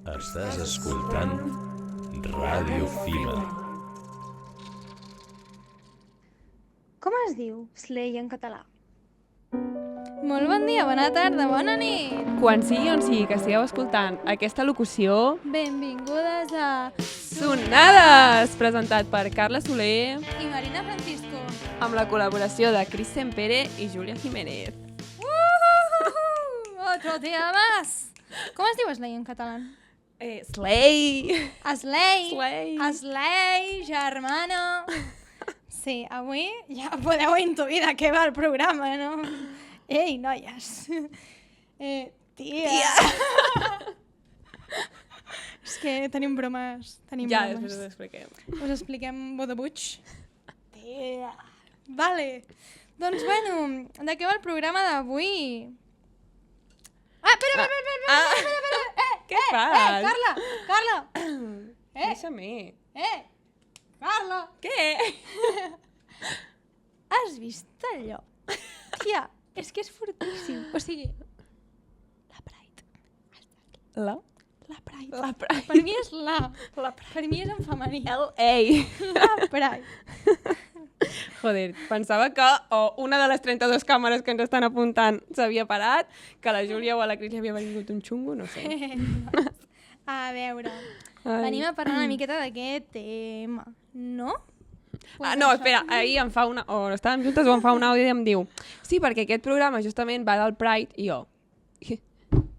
Estàs escoltant Ràdio Fima. Com es diu Slay en català? Molt bon dia, bona tarda, bona nit. Quan sigui on sigui que estigueu escoltant aquesta locució... Benvingudes a Sonades! Presentat per Carla Soler i Marina Francisco. amb la col·laboració de Cris Sempere i Júlia Jiménez. Otro día más. Com es diu Slay en català? Slay! Slay. Slay. Slay, germana. Sí, avui ja podeu intuir de què va el programa, no? Ei, noies. Tia. És que tenim bromes. Ja, després us expliquem. Us expliquem Bodebuig. Tia. Vale. Doncs bueno, de què va el programa d'avui? Espera. Què fas? Carla. Deixa-me. Carla. Què? Has vist allò? Tia, és que és fortíssim. O sigui, la Pride. La La Pride. Pride. Per mi és la. Per mi és en femení. L.A. La Pride. Joder, pensava que una de les 32 càmeres que ens estan apuntant s'havia parat, que a la Júlia o a la Cris li havia vingut un xungo, no sé. A veure, Ai. venim a parlar una miqueta d'aquest tema, no? No, espera, ahir em fa una... O estàvem juntes o em fa un àudio i em diu sí, perquè aquest programa justament va del Pride i jo...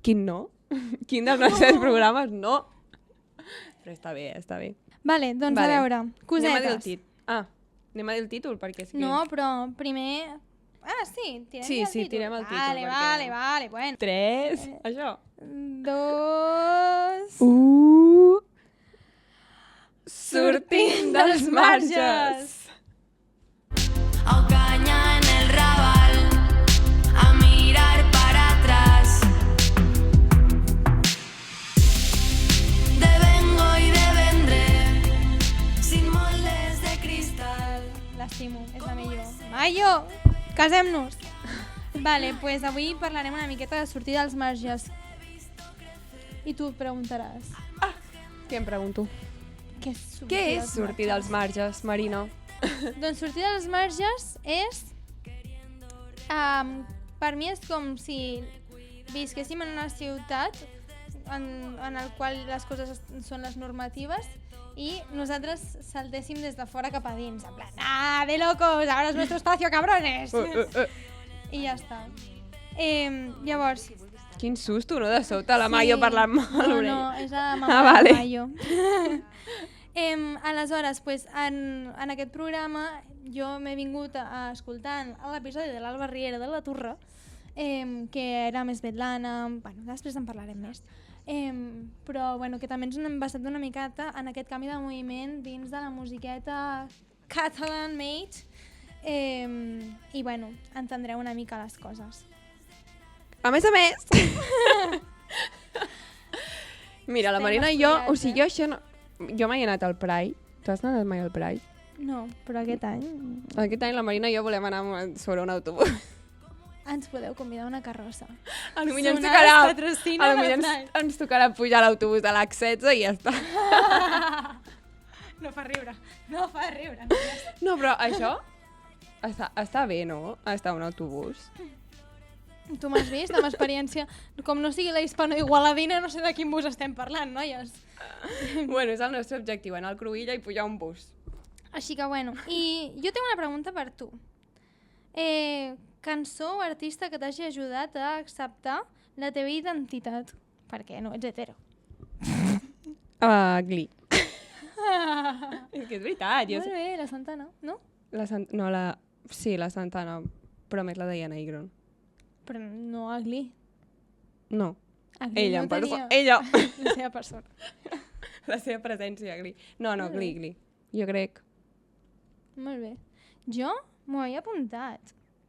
Quin no? Quin dels nostres programes no? Però està bé, està bé. Vale, doncs a veure, cosetes. Anem a dir el títol. Anem a dir el títol, perquè és que... No, però primer... Sí, tirem el títol. Sí, tirem el títol. Vale, bueno. 3, això. 2... Sortim dels marges. A caña en el rabal, a mirar para atrás. De vengo y de vendré, sin moldes de cristal. L'estimo, és la millor. Mayo, casem-nos. Vale, pues avui parlarem una miqueta de sortir dels marges. I tu et preguntaràs, Què em pregunto? què és sortir Què és dels sortir dels marges, Marina? Doncs sortir dels marges és... per mi és com si visquéssim en una ciutat en el qual les coses són les normatives i nosaltres saltéssim des de fora cap a dins. En plan, de locos, ahora es nuestro espacio, cabrones! I ja està. Llavors... Quin susto, no? De sobte la Mayo parlant mal a l'orella. No, és la mama vale. de Mayo. Aleshores, pues, en aquest programa jo m'he vingut escoltant l'episodi de l'Alba Riera de la Turra, que era més vetlana, bueno, després en parlarem més, però bueno, que també ens hem basat una miqueta en aquest canvi de moviment dins de la musiqueta Catalan Made, i bueno, entendreu una mica les coses. A més, mira, la Marina i jo, o sigui, jo això no... Jo mai he anat al Pride. Tu has anat mai al Pride? No, però aquest any Aquest any la Marina i jo volem anar sobre un autobús. ens podeu convidar a una carrossa. Potser ens Sonades tocarà... patrocina Potser el Pride. ens tocarà pujar a l'autobús de l'H16 i ja està. No fa riure. No, però això està bé, no? Estar a un autobús. Tu m'has vist amb experiència. Com no sigui la hispano-igualadina, no sé de quin bus estem parlant, noies. Bueno, és el nostre objectiu, anar al Cruïlla i pujar un bus. Així que bueno, i jo tinc una pregunta per tu. Cançó o artista que t'hagi ajudat a acceptar la teva identitat. Perquè no ets hetero. Glee. És que és veritat. Molt bé, la Santana, no? Sí, la Santana, però més la Diana Igron. Però no a Glee. No. A Glee Ella, no en persona. tenia Ella. la seva persona. La seva presència a Glee. No, Molt bé. Glee. Jo crec. Molt bé. Jo m'ho havia apuntat,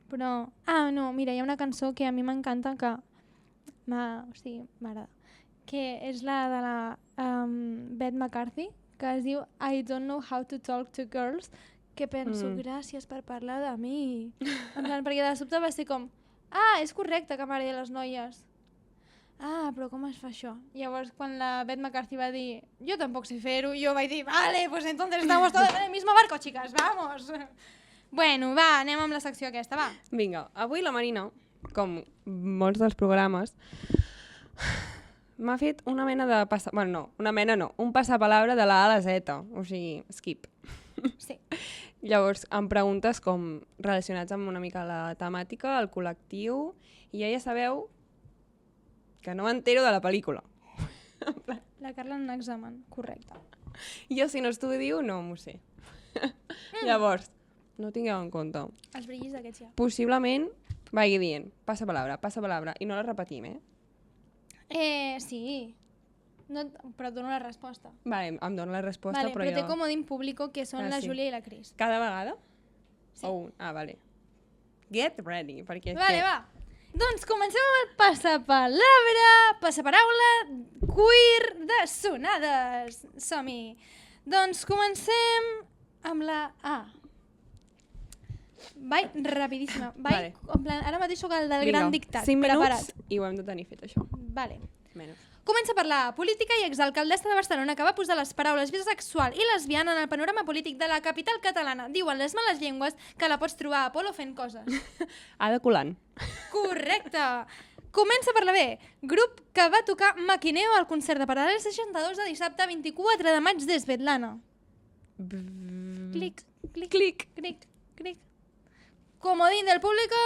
però... no, mira, hi ha una cançó que a mi m'encanta que m'agrada, que és la de la Beth McCarthy, que es diu I don't know how to talk to girls, que penso, gràcies per parlar de mi. En plan, perquè de sobte va ser com, és correcte que m'agradi les noies. ah, però com es fa això? Llavors, quan la Beth McCarthy va dir, jo tampoc sé fer-ho, jo vaig dir, vale, pues entonces estamos todos en el mismo barco, chicas, vamos. Bueno, va, anem amb la secció aquesta, va. Vinga, avui la Marina, com molts dels programes, m'ha fet una mena de bueno, no, una mena no, un passapalabra de la A a la Z, o sigui, skip. Sí. Llavors, em preguntes com relacionats amb una mica la temàtica, el col·lectiu, i ja sabeu que no m'entero de la pel·lícula. La Carla en un examen, correcte. Jo, si no estudio, no m'ho sé. Llavors, no tingueu en compte. Els brillis d'aquests ja. Possiblement vagi dient, passa palabra, i no la repetim, Sí. No, però et dono la resposta. Vale, em dona la resposta, Vale, però jo... té comodín público, que són la sí. Júlia i la Cris. Cada vegada? Sí. O un? Ah, vale. Get ready, perquè és Vale, que... va. Doncs comencem amb el passaparaula queer de sonades. Som-hi. Doncs comencem amb la A. Vaig rapidíssima. Vale. En plan, ara mateix sóc el del Vinga, gran dictat. 5 minuts Preparat. i ho hem de tenir fet, això. Vale. Menys. Comença per la A. Política i exalcaldessa de Barcelona que va posar les paraules bisexual i lesbiana en el panorama polític de la capital catalana. Diuen les males llengües que la pots trobar a Apolo fent coses. Ada Colant. Correcte! Comença per la B. Grup que va tocar Maquineo al concert de Paral·lel 62 de dissabte 24 de maig de Svetlana. Clic, clic, Clic. clic, clic. Comodín del público.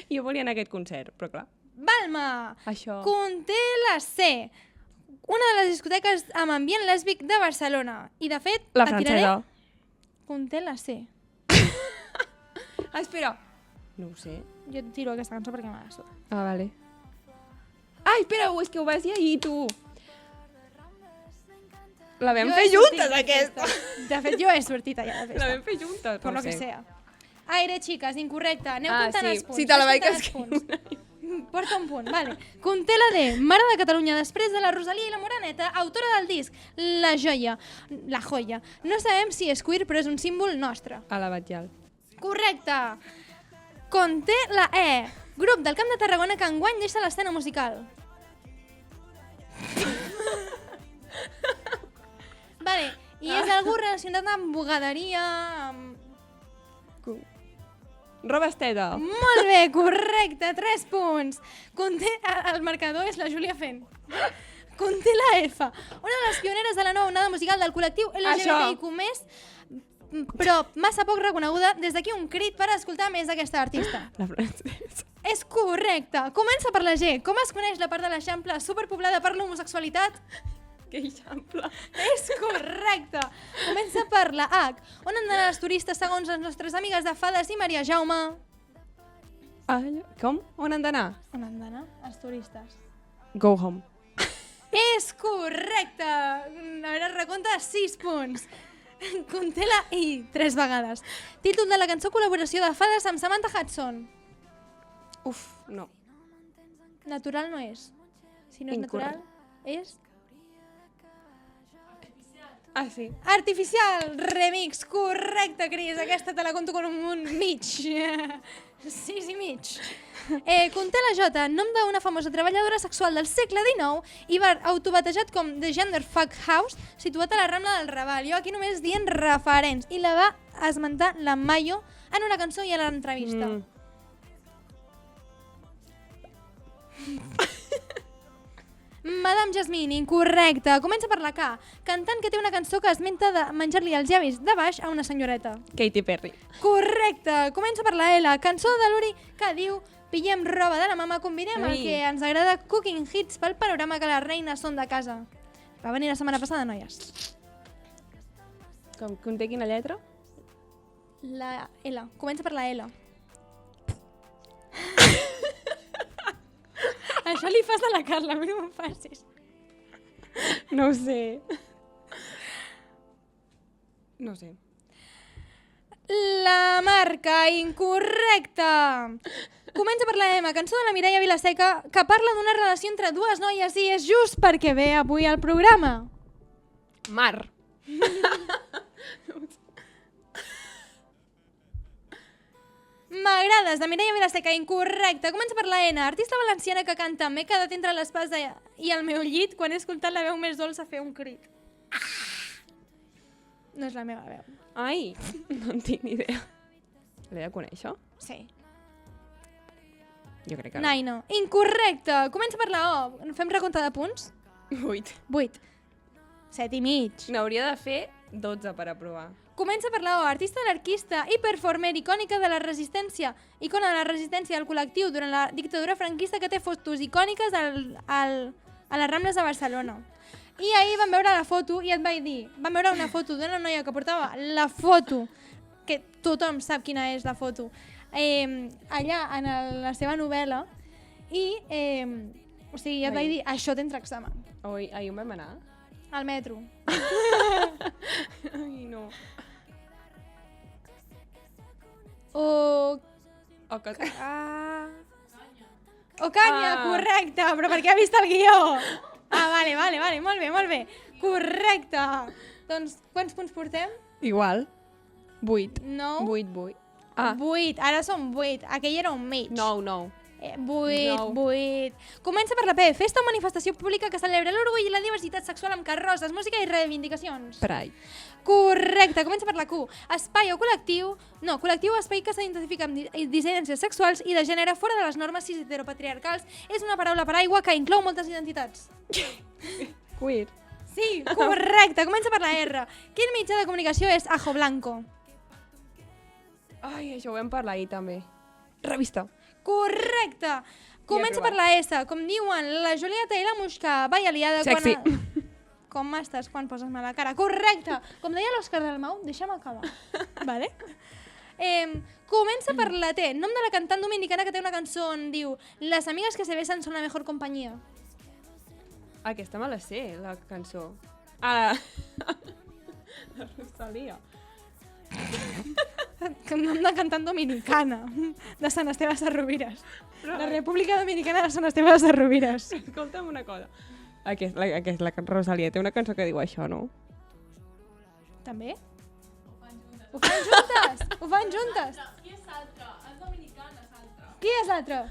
Jo volia anar a aquest concert, però clar. Balma. Això... Conté la C. Una de les discoteques amb ambient lèsbic de Barcelona. I de fet, La et tiraré... francesa. Conté la C. Ah, espera. No ho sé. Jo et tiro aquesta cançó perquè me la suda. Ah, vale. Ai, espera, és que ho vas dir ahir, tu. La vam Jo fer he sortit juntes, de aquesta. festa. De fet, jo he sortit allà de La festa. vam fer juntes. Per no lo que sé. sea. Aire, xiques, incorrecte. Aneu comptant els punts. Sí, te la Aneu vaig comptant els punts. Porta un punt, vale. Conté la D, Mare de Catalunya, després de la Rosalia i la Moreneta, autora del disc La Joia, La Joia. No sabem si és queer, però és un símbol nostre. A la Batllal. Correcte. Conté la E, grup del Camp de Tarragona que enguany deixa l'escena musical. Vale, i és algú relacionat amb bugaderia, amb... Roba esteta. Molt bé, correcte, 3 punts. Conté, el marcador és la Júlia fent. Conté la F, una de les pioneres de la nova onada musical del col·lectiu LGBTIQ+, però massa poc reconeguda. Des d'aquí un crit per escoltar més d'aquesta artista. La francesa. És correcte. Comença per la G. Com es coneix la part de l'Eixample superpoblada per l'homosexualitat? Que eixample. És correcte. Comença per la H. On han d'anar els turistes segons les nostres amigues de Fades i Maria Jaume? Com? On han d'anar? On han d'anar els turistes? Go home. És correcte. A veure, recompte 6 punts. Conté la I 3 vegades. Títol de la cançó col·laboració de Fades amb Samantha Hudson. Uf, no. Natural no és. Si no és natural, és... Ah, sí. Artificial, remix, correcte, Cris. Aquesta te la conto con un mig. 6 i mig. Conté la J, nom d'una famosa treballadora sexual del segle XIX i bar autobatejat com The Gender Fuck House, situat a la Rambla del Raval. Jo aquí només dient referents. I la va esmentar la Mayo en una cançó i a l'entrevista. Madame Jasmine, incorrecte. Comença per la K. Cantant que té una cançó que esmenta de menjar-li els llavis de baix a una senyoreta. Katy Perry. Correcte. Comença per la L. Cançó de l'Uri que diu pillem roba de la mama, combinem el que ens agrada cooking hits pel panorama que les reines són de casa. Va venir la setmana passada, noies. Com conté quina lletra? La L. Comença per la L. Això li fas a la Carla, a mi no me'n facis. No ho sé. No ho sé. La marca incorrecta. Comença per la M, cançó de la Mireia Vilaseca que parla d'una relació entre dues noies i és just perquè ve avui al programa. Mar. M'agrades, de Mireia Vilaseca, incorrecte. Comença per la N. Artista valenciana que canta M'he quedat entre l'espasa i el meu llit quan he escoltat la veu més dolça fer un crit. No és la meva veu. Ai, no en tinc ni idea. L'he de conèixer? Sí. Jo crec que no. Naino. Incorrecte. Comença per la O. Fem recompte de punts? 8. 8. 7 i mig. N'hauria de fer 12 per aprovar. Comença per la O. Artista anarquista i performer icònica de la resistència. Icona de la resistència del col·lectiu durant la dictadura franquista que té fotos icòniques a les Rambles de Barcelona. I ahir vam veure la foto i et vaig dir, vam veure una foto d'una noia que portava la foto, que tothom sap quina és la foto, allà en la seva novel·la i o sigui, et vaig dir, això t'entra examen. Oi, ahir on vam anar? Al metro. Ai, no. Ocanya, correcte, però perquè ha vist el guió. Vale, molt bé. Correcte. Doncs, quants punts portem? Igual. 8. 9? 8. Ah, 8, ara són 8. Aquell era un mig. 9. 8. Comença per la P. Festa o manifestació pública que celebra l'orgull i la diversitat sexual amb carrosses, música i reivindicacions. Pride. Correcte. Comença per la Q. Espai o col·lectiu. No, col·lectiu o espai que s'identifica amb dissidències sexuals i de gènere fora de les normes cis heteropatriarcals. És una paraula paraigua que inclou moltes identitats. Queer. Sí, correcte. Comença per la R. Quin mitjà de comunicació és Ajo Blanco? Ai, això ho vam parlar ahir també. Revista. Correcte. Comença per la S. Com diuen la Julieta i la Muixca, vaya liada Sexy. Com estàs quan poses mala cara? Correcte. Com deia l'Òscar Dalmau, deixa'm acabar. Vale? Comença per la T. Nom de la cantant dominicana que té una cançó on diu Las amigas que se besan son la mejor compañía. Aquesta me la sé, la cançó. La Rosalia. Nom de cantant dominicana de Sant Esteve de Rovires. La República Dominicana de Sant Esteve de Rovires. Escolta'm una cosa. La Rosalia té una cançó que diu això, no? També? Ho fan juntes? Ho fan juntes? Qui és l'altra? És dominicana, és l'altra. Qui és l'altre?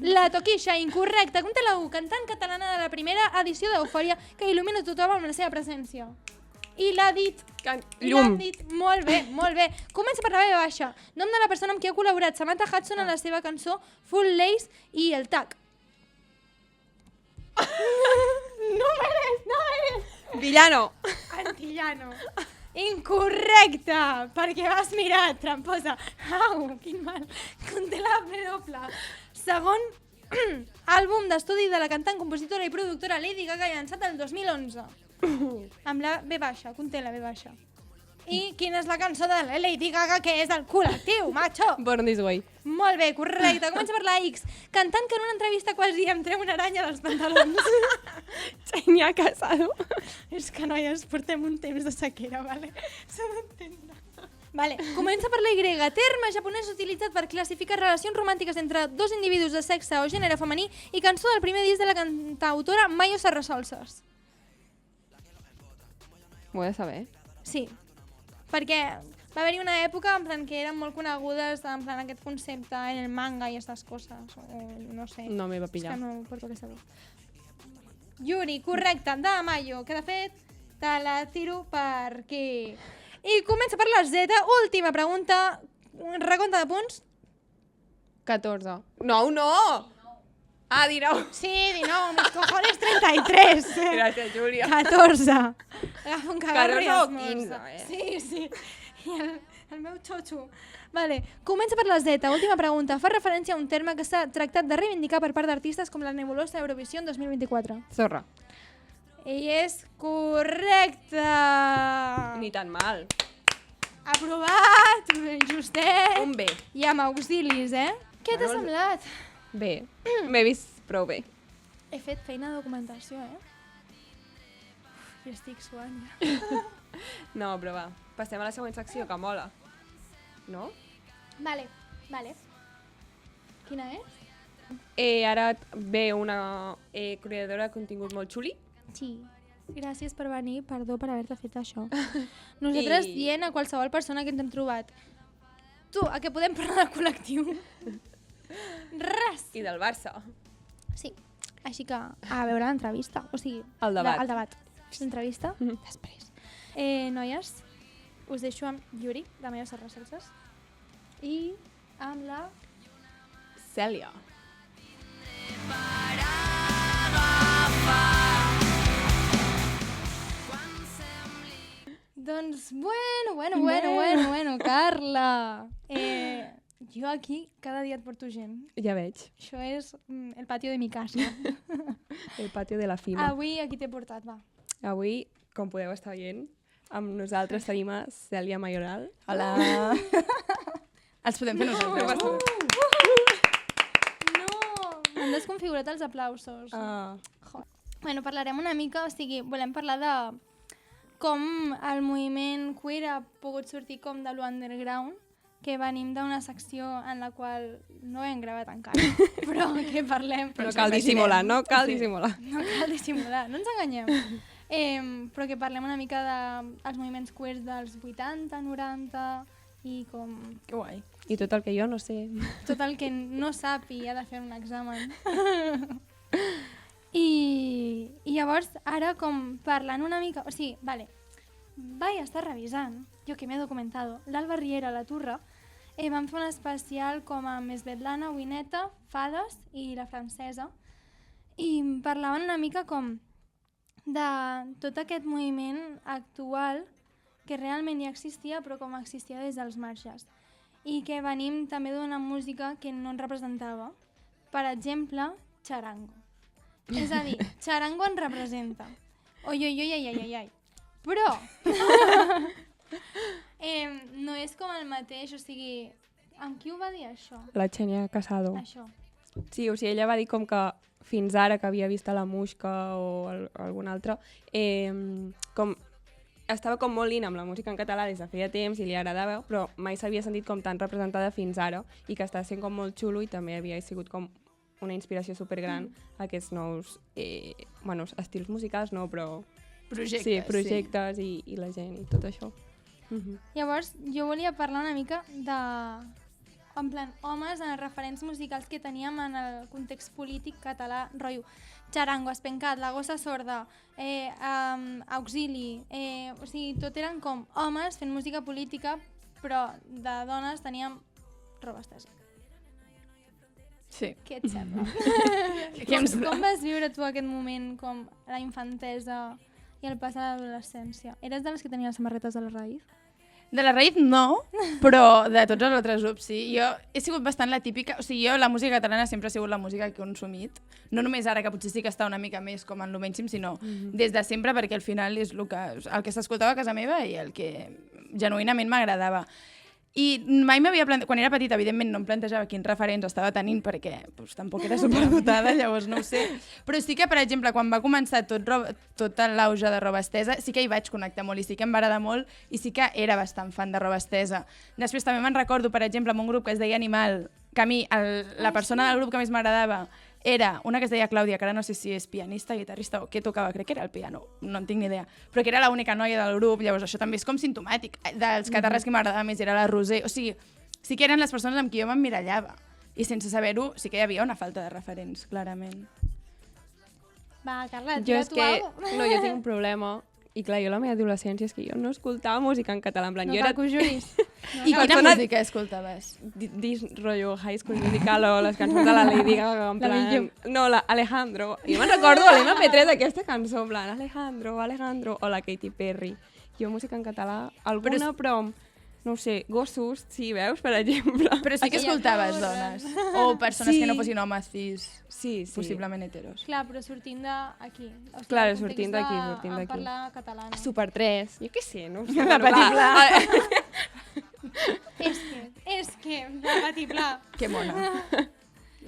La Toquisha, incorrecte. Conté la U, cantant catalana de la primera edició d'Eufòria que il·lumina tothom amb la seva presència. I l'ha dit. Llum. L'ha dit. Molt bé, molt bé. Comença per la B baixa. Nom de la persona amb qui ha col·laborat Samantha Hudson en la seva cançó Full Lace i el TAC. No eres. Villano. Antillano. Incorrecte, perquè vas mirar, tramposa. Au, quin mal. Conté la B doble. Segon àlbum d'estudi de la cantant, compositora i productora Lady Gaga llançat el 2011. Amb la B baixa, conté la B baixa. I quina és la cançó de la Lady Gaga, que és el col·lectiu, macho? Born This Way. Molt bé, correcte. Comença per la X. Cantant que en una entrevista quasi em treu una aranya dels pantalons. Xenia Casado. És que, noies, portem un temps de sequera, vale? S'ha d'entendre. Vale. Comença per la Y. Terme japonès utilitzat per classificar relacions romàntiques entre dos individus de sexe o gènere femení i cançó del primer disc de la cantautora Mayo Serrasolses. Ho he de saber. Sí, perquè va haver-hi una època en plan que eren molt conegudes en plan aquest concepte en el manga i aquestes coses, o no sé. No m'hi va És pillar. que no porto aquesta veu. Yuri, correcte, de Mayo, que de fet te la tiro per aquí. I comença per la Z, última pregunta, recompte de punts. 14. No! Ah, 19. Sí, 19, mis cojones 33. Gràcies, Júlia. 14. Agafa un cagarro i 14 o esmorza. 15, Sí. I el meu xotxo. Vale. Comença per la Z, última pregunta. Fa referència a un terme que s'ha tractat de reivindicar per part d'artistes com la nebulosa Eurovisió 2024. Zorra. I és correcte. Ni tan mal. Aprovat, justet. Un B. I amb auxilis, Què t'ha Bueno, semblat? Bé. M'he vist prou bé. He fet feina de documentació, I estic suant ja. No, però va. Passem a la següent secció, que mola. No? Vale. Quina és? Ara ve una creadora de contingut molt xuli. Sí. Gràcies per venir, perdó per haver-te fet això. Nosaltres I- dient a qualsevol persona que ens hem trobat tu, a què podem parlar del col·lectiu? Res! I del Barça. Sí, així que a veure l'entrevista, o sigui, El debat. El debat. L'entrevista, després. Noies, us deixo amb Yuri, de Meves Recerces, i amb la... Cèlia. Doncs, bueno, Carla. Jo aquí cada dia et porto gent. Ja veig. Això és el patio de mi casa. El patio de la Fima. Avui aquí t'he portat, va. Avui, com podeu estar veient, amb nosaltres tenim a Cèlia Mayoral. Hola. Els podem fer nosaltres. No, m'han desconfigurat els aplausos. Bueno, parlarem una mica, o sigui, volem parlar de com el moviment queer ha pogut sortir com de l'underground, que venim d'una secció en la qual no hem gravat encara, però que parlem... No cal dissimular, no cal dissimular. No cal dissimular, no ens enganyem. Però que parlem una mica dels moviments queers dels 80, 90 i com... Que guai. I tot el que jo no sé. Tot el que no sap i ha de fer un examen. I llavors, ara com parlant una mica... O sigui, vale, vaig estar revisant, jo que m'he documentado, l'Alba Riera a la Turra, vam fer un especial com amb Svetlana, Wineta, Fades i la francesa, i parlaven una mica com de tot aquest moviment actual que realment ja existia, però com existia des dels marges, i que venim també d'una música que no ens representava. Per exemple, charango. És a dir, charango ens representa. Oi, oi, oi, ai, ai, ai, ai. Però no és com el mateix, o sigui, amb qui ho va dir això? La Xènia Casado. Això. Sí, o sigui, ella va dir com que fins ara que havia vist a la Muixca o algun altre, com estava com molt in amb la música en català des de feia temps i li agradava, però mai s'havia sentit com tan representada fins ara i que està sent com molt xulo i també havia sigut com una inspiració supergran a aquests nous estils musicals, no, però... Projectes i la gent i tot això. Llavors, jo volia parlar una mica de... En plan, homes en els referents musicals que teníem en el context polític català, rotllo, Charango, Espencat, La Gossa Sorda, Auxili, o sigui, tot eren com homes fent música política, però de dones teníem Roba Estesa. Sí. Què et sembla? Com vas viure tu aquest moment, com la infantesa i el pas a l'adolescència? Eres de les que tenia les samarretes de la Raïf? De la Raïf no, però de tots els altres grups sí. Jo he sigut bastant la típica... O sigui, jo la música catalana sempre ha sigut la música que he consumit. No només ara, que potser sí que està una mica més com en lo mainstream, sinó des de sempre, perquè al final és el que s'escoltava a casa meva i el que genuïnament m'agradava. I mai m'havia plantejat... Quan era petita, evidentment, no em plantejava quins referents estava tenint, perquè tampoc era superdotada, llavors no ho sé. Però sí que, per exemple, quan va començar tot l'auge de Roba Estesa, sí que hi vaig connectar molt i sí que em va agradar molt i sí que era bastant fan de Roba Estesa. Després també me'n recordo, per exemple, amb un grup que es deia Animal, que a mi la persona del grup que més m'agradava era una que es deia Clàudia, que ara no sé si és pianista, guitarrista o què tocava, crec que era el piano, no en tinc ni idea, però que era l'única noia del grup, llavors això també és com simptomàtic. Dels catarres que m'agradava més era la Roser, o sigui, sí que eren les persones amb qui jo m'emmirallava, i sense saber-ho sí que hi havia una falta de referents, clarament. Va, Carla, Jo és tira tu que, alguna no, jo tinc un problema, i clar, jo la meva adolescència és que jo no escoltava música en català, en plan, No jo cal era... que ho juris. I quina música escoltaves? Rotllo High School Musical o les cançons de la Lady Gaga, en La plan... millor. No, la Alejandro. Jo me'n recordo a l'MP3 d'aquesta cançó, en plan Alejandro, o la Katy Perry. Jo música en català, alguna, però no ho sé, gossos, sí, veus, per exemple. Però sí que escoltaves dones, o persones que no fossin homes cis, Sí. possiblement heteros. Clar, però sortint d'aquí. O sigui, Clar, el context sortint d'aquí. de parlar català. No? Super 3, jo què sé, no ho sé. La Petit Pla. És que, la Petit Pla. Que mona.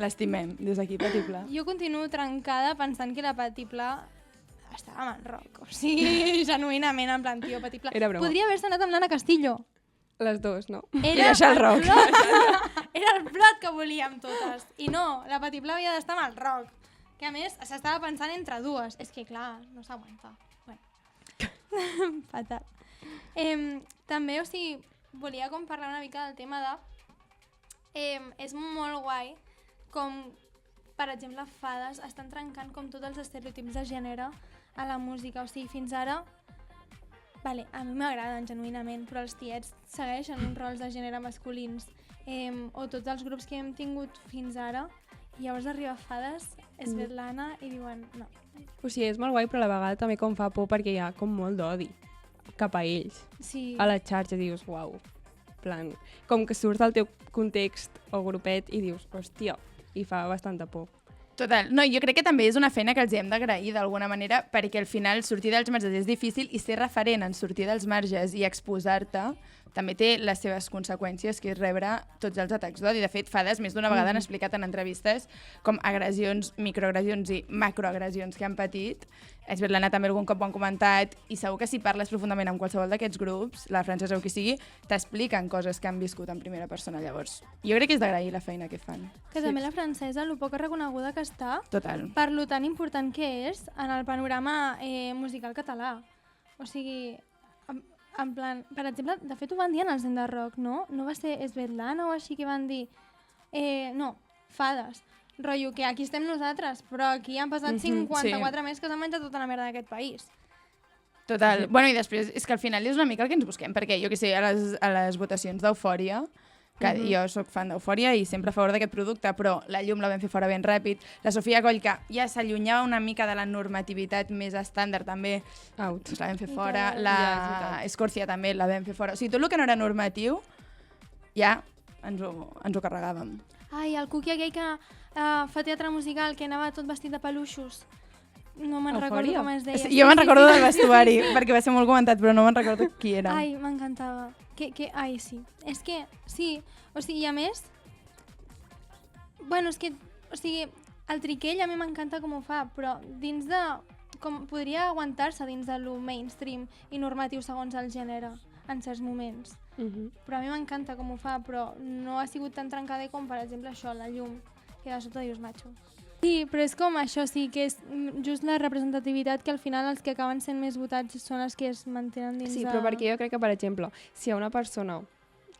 L'estimem, des d'aquí, Petit Pla. Jo continuo trencada pensant que la Petit Pla estava amb el rock. O sigui, genuïnament, en plan, tio, Petit Pla. Era broma. Podria haver-se anat amb l'Anna Castillo. Les dues, no? I deixar el rock. Era el plot que volíem totes. I no, la Petit Pla havia d'estar amb el rock. Que a més s'estava pensant entre dues. És que clar, no s'aguanta. Bueno. Fatal. També, o sigui, volia com parlar una mica del tema de és molt guai com, per exemple, Fades estan trencant com tots els estereotips de gènere a la música. O sigui, fins ara, vale, a mi m'agraden genuïnament, però els tiets segueixen uns rols de gènere masculins. O tots els grups que hem tingut fins ara, i llavors arriba Fades, Svetlana, i diuen no. O sigui, és molt guai, però a la vegada també com fa por perquè hi ha com molt d'odi cap a ells. Sí. A la xarxa dius, uau, plan, com que surts del teu context o grupet i dius, hòstia, i fa bastanta por. Total. No, jo crec que també és una feina que els hem d'agrair d'alguna manera, perquè al final sortir dels marges és difícil i ser referent en sortir dels marges i exposar-te també té les seves conseqüències, que és rebre tots els atacs d'odi. De fet, Fades més d'una vegada han explicat en entrevistes com agressions, microagressions i macroagressions que han patit. Svetlana també algun cop ho han comentat, i segur que si parles profundament amb qualsevol d'aquests grups, la francesa o qui sigui, t'expliquen coses que han viscut en primera persona. Llavors, jo crec que és d'agrair la feina que fan. Que també la francesa, el poc reconeguda que està, Total. per lo tan important que és en el panorama musical català. O sigui, en plan, per exemple, de fet ho van dir en els Enda Rock, no? No va ser Svetlana o així que van dir... no, Fades. Rotllo, que aquí estem nosaltres, però aquí han passat 54 més que s'han menjat tota la merda d'aquest país. Total. Bueno, i després, és que al final és una mica el que ens busquem, perquè jo que sé, a les votacions d'Eufòria, que jo sóc fan d'Eufòria i sempre a favor d'aquest producte, però la Llum la vam fer fora ben ràpid. La Sofia Coll, que ja s'allunyava una mica de la normativitat més estàndard, també Out. la vam fer fora. La Escòrcia també la vam fer fora. O sigui, tot el que no era normatiu, ja ens ho carregàvem. Ai, el Cookie aquell que fa teatre musical, que anava tot vestit de peluixos. No me'n recordo com es deia. Jo me'n recordo del vestuari, perquè va ser molt comentat, però no me'n recordo qui era. Ai, m'encantava. Ai, sí. És que, sí, o sigui, i a més... Bueno, és que, o sigui, el Triquell a mi m'encanta com ho fa, però dins de... Com podria aguantar-se dins de lo mainstream i normatiu segons el gènere, en certs moments. Però a mi m'encanta com ho fa, però no ha sigut tan trencader com, per exemple, això, la Llum, que de sobte dius, macho. Sí, però és com això, sí, que és just la representativitat, que al final els que acaben sent més votats són els que es mantenen dins Sí, però perquè jo crec que, per exemple, si hi ha una persona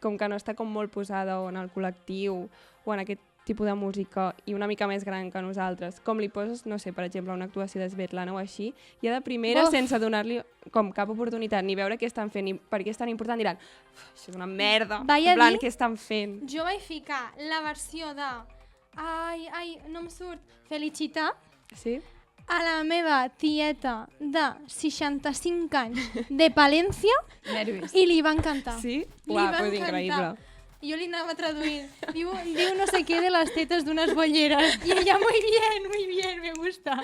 com que no està com molt posada o en el col·lectiu o en aquest tipus de música i una mica més gran que nosaltres, com li poses, no sé, per exemple, una actuació de Svetlana o així, ja de primera, sense donar-li com cap oportunitat, ni veure què estan fent, ni per què és tan important, diran, això és una merda, en plan, què estan fent? Jo vaig ficar la versió de ai, no em surt, Felicita, Sí? a la meva tieta de 65 anys de Palència Nervis. i li va encantar. Sí? Li Uau, va pues encantar. increïble. Jo li anava traduint. Diu no sé què de les tetes d'unes bolleres. I ella, muy bien, me gusta.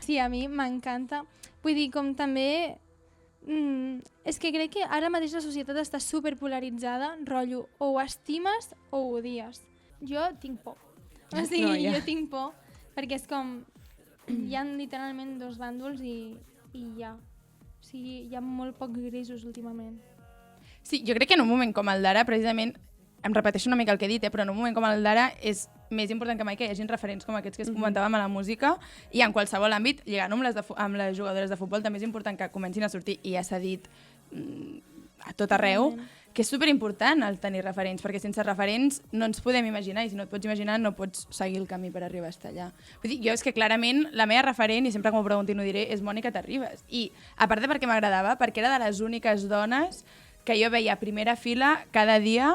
Sí, a mi m'encanta. Vull dir, com també... és que crec que ara mateix la societat està superpolaritzada, rotllo, o ho estimes o ho odies. Jo tinc por. O sigui, jo tinc por, perquè és com... Hi ha literalment dos bàndols i ja. O sigui, hi ha molt pocs grisos últimament. Sí, jo crec que en un moment com el d'ara, precisament, em repeteixo una mica el que he dit, però en un moment com el d'ara és més important que mai que hi hagin referents com aquests que es comentàvem a la música, i en qualsevol àmbit, lligant amb les jugadores de futbol, també és important que comencin a sortir, i ja s'ha dit a tot arreu, que és superimportant el tenir referents, perquè sense referents no ens podem imaginar, i si no et pots imaginar no pots seguir el camí per arribar a estar allà. Vull dir, jo és que clarament la meva referent, i sempre que m'ho preguntin ho diré, és Mònica Terribas. I a part de perquè m'agradava, perquè era de les úniques dones que jo veia a primera fila cada dia,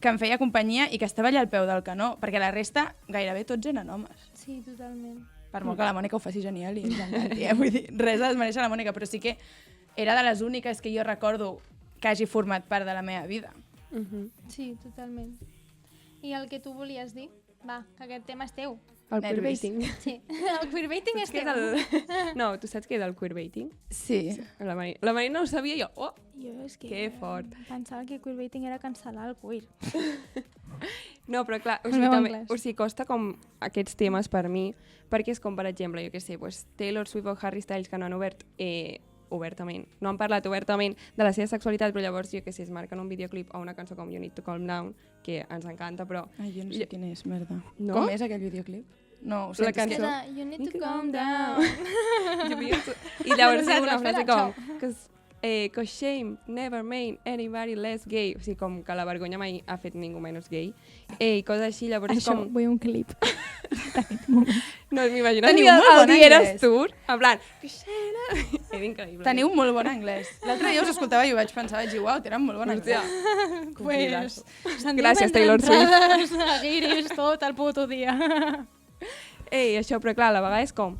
que em feia companyia i que estava allà al peu del canó, perquè la resta gairebé tots eren homes. Sí, totalment. Per molt que la Mònica ho faci genial i ens encanti, vull dir, res a desmereixer la Mònica, però sí que era de les úniques que jo recordo que hagi format part de la meva vida. Sí, totalment. I el que tu volies dir? Va, que aquest tema és teu. El Nervis. queerbaiting. Sí, el queerbaiting és Què és teu. No, tu saps què és el queerbaiting? Sí. La Marina ho sabia, jo, oh! Jo és que Que fort. pensava que queerbaiting era cancel·lar el queer. No, però clar, o El sigui, meu també, anglès. o sigui, costa com aquests temes per mi, perquè és com, per exemple, jo què sé, pues, Taylor Swift o Harry Styles que no han obert obertament, no han parlat obertament de la seva sexualitat, però llavors, jo què sé, es marquen un videoclip o una cançó com You Need to Calm Down, que ens encanta, però... Ai, jo no sé quin és, merda. No? Com és aquell videoclip? No, ho La sento, és cançó. que... You need to calm down. I llavors diu una Nosaltres, frase espera, com... 'Cause shame never made anybody less gay. O sigui, com que la vergonya mai ha fet ningú menys gay. I coses així, llavors Això, com... vull un clip. No, m'imagino Teniu el molt bon Dieras anglès. Tour, en plan... Era increïble. Teniu un molt bon anglès. L'altre dia us escoltava i ho vaig pensar, vaig dir, uau, tenen molt bon Hòstia. anglès. Pues, Gràcies, Taylor Swift. A guiris tot el puto dia. Això, però clar, a la vegada és com...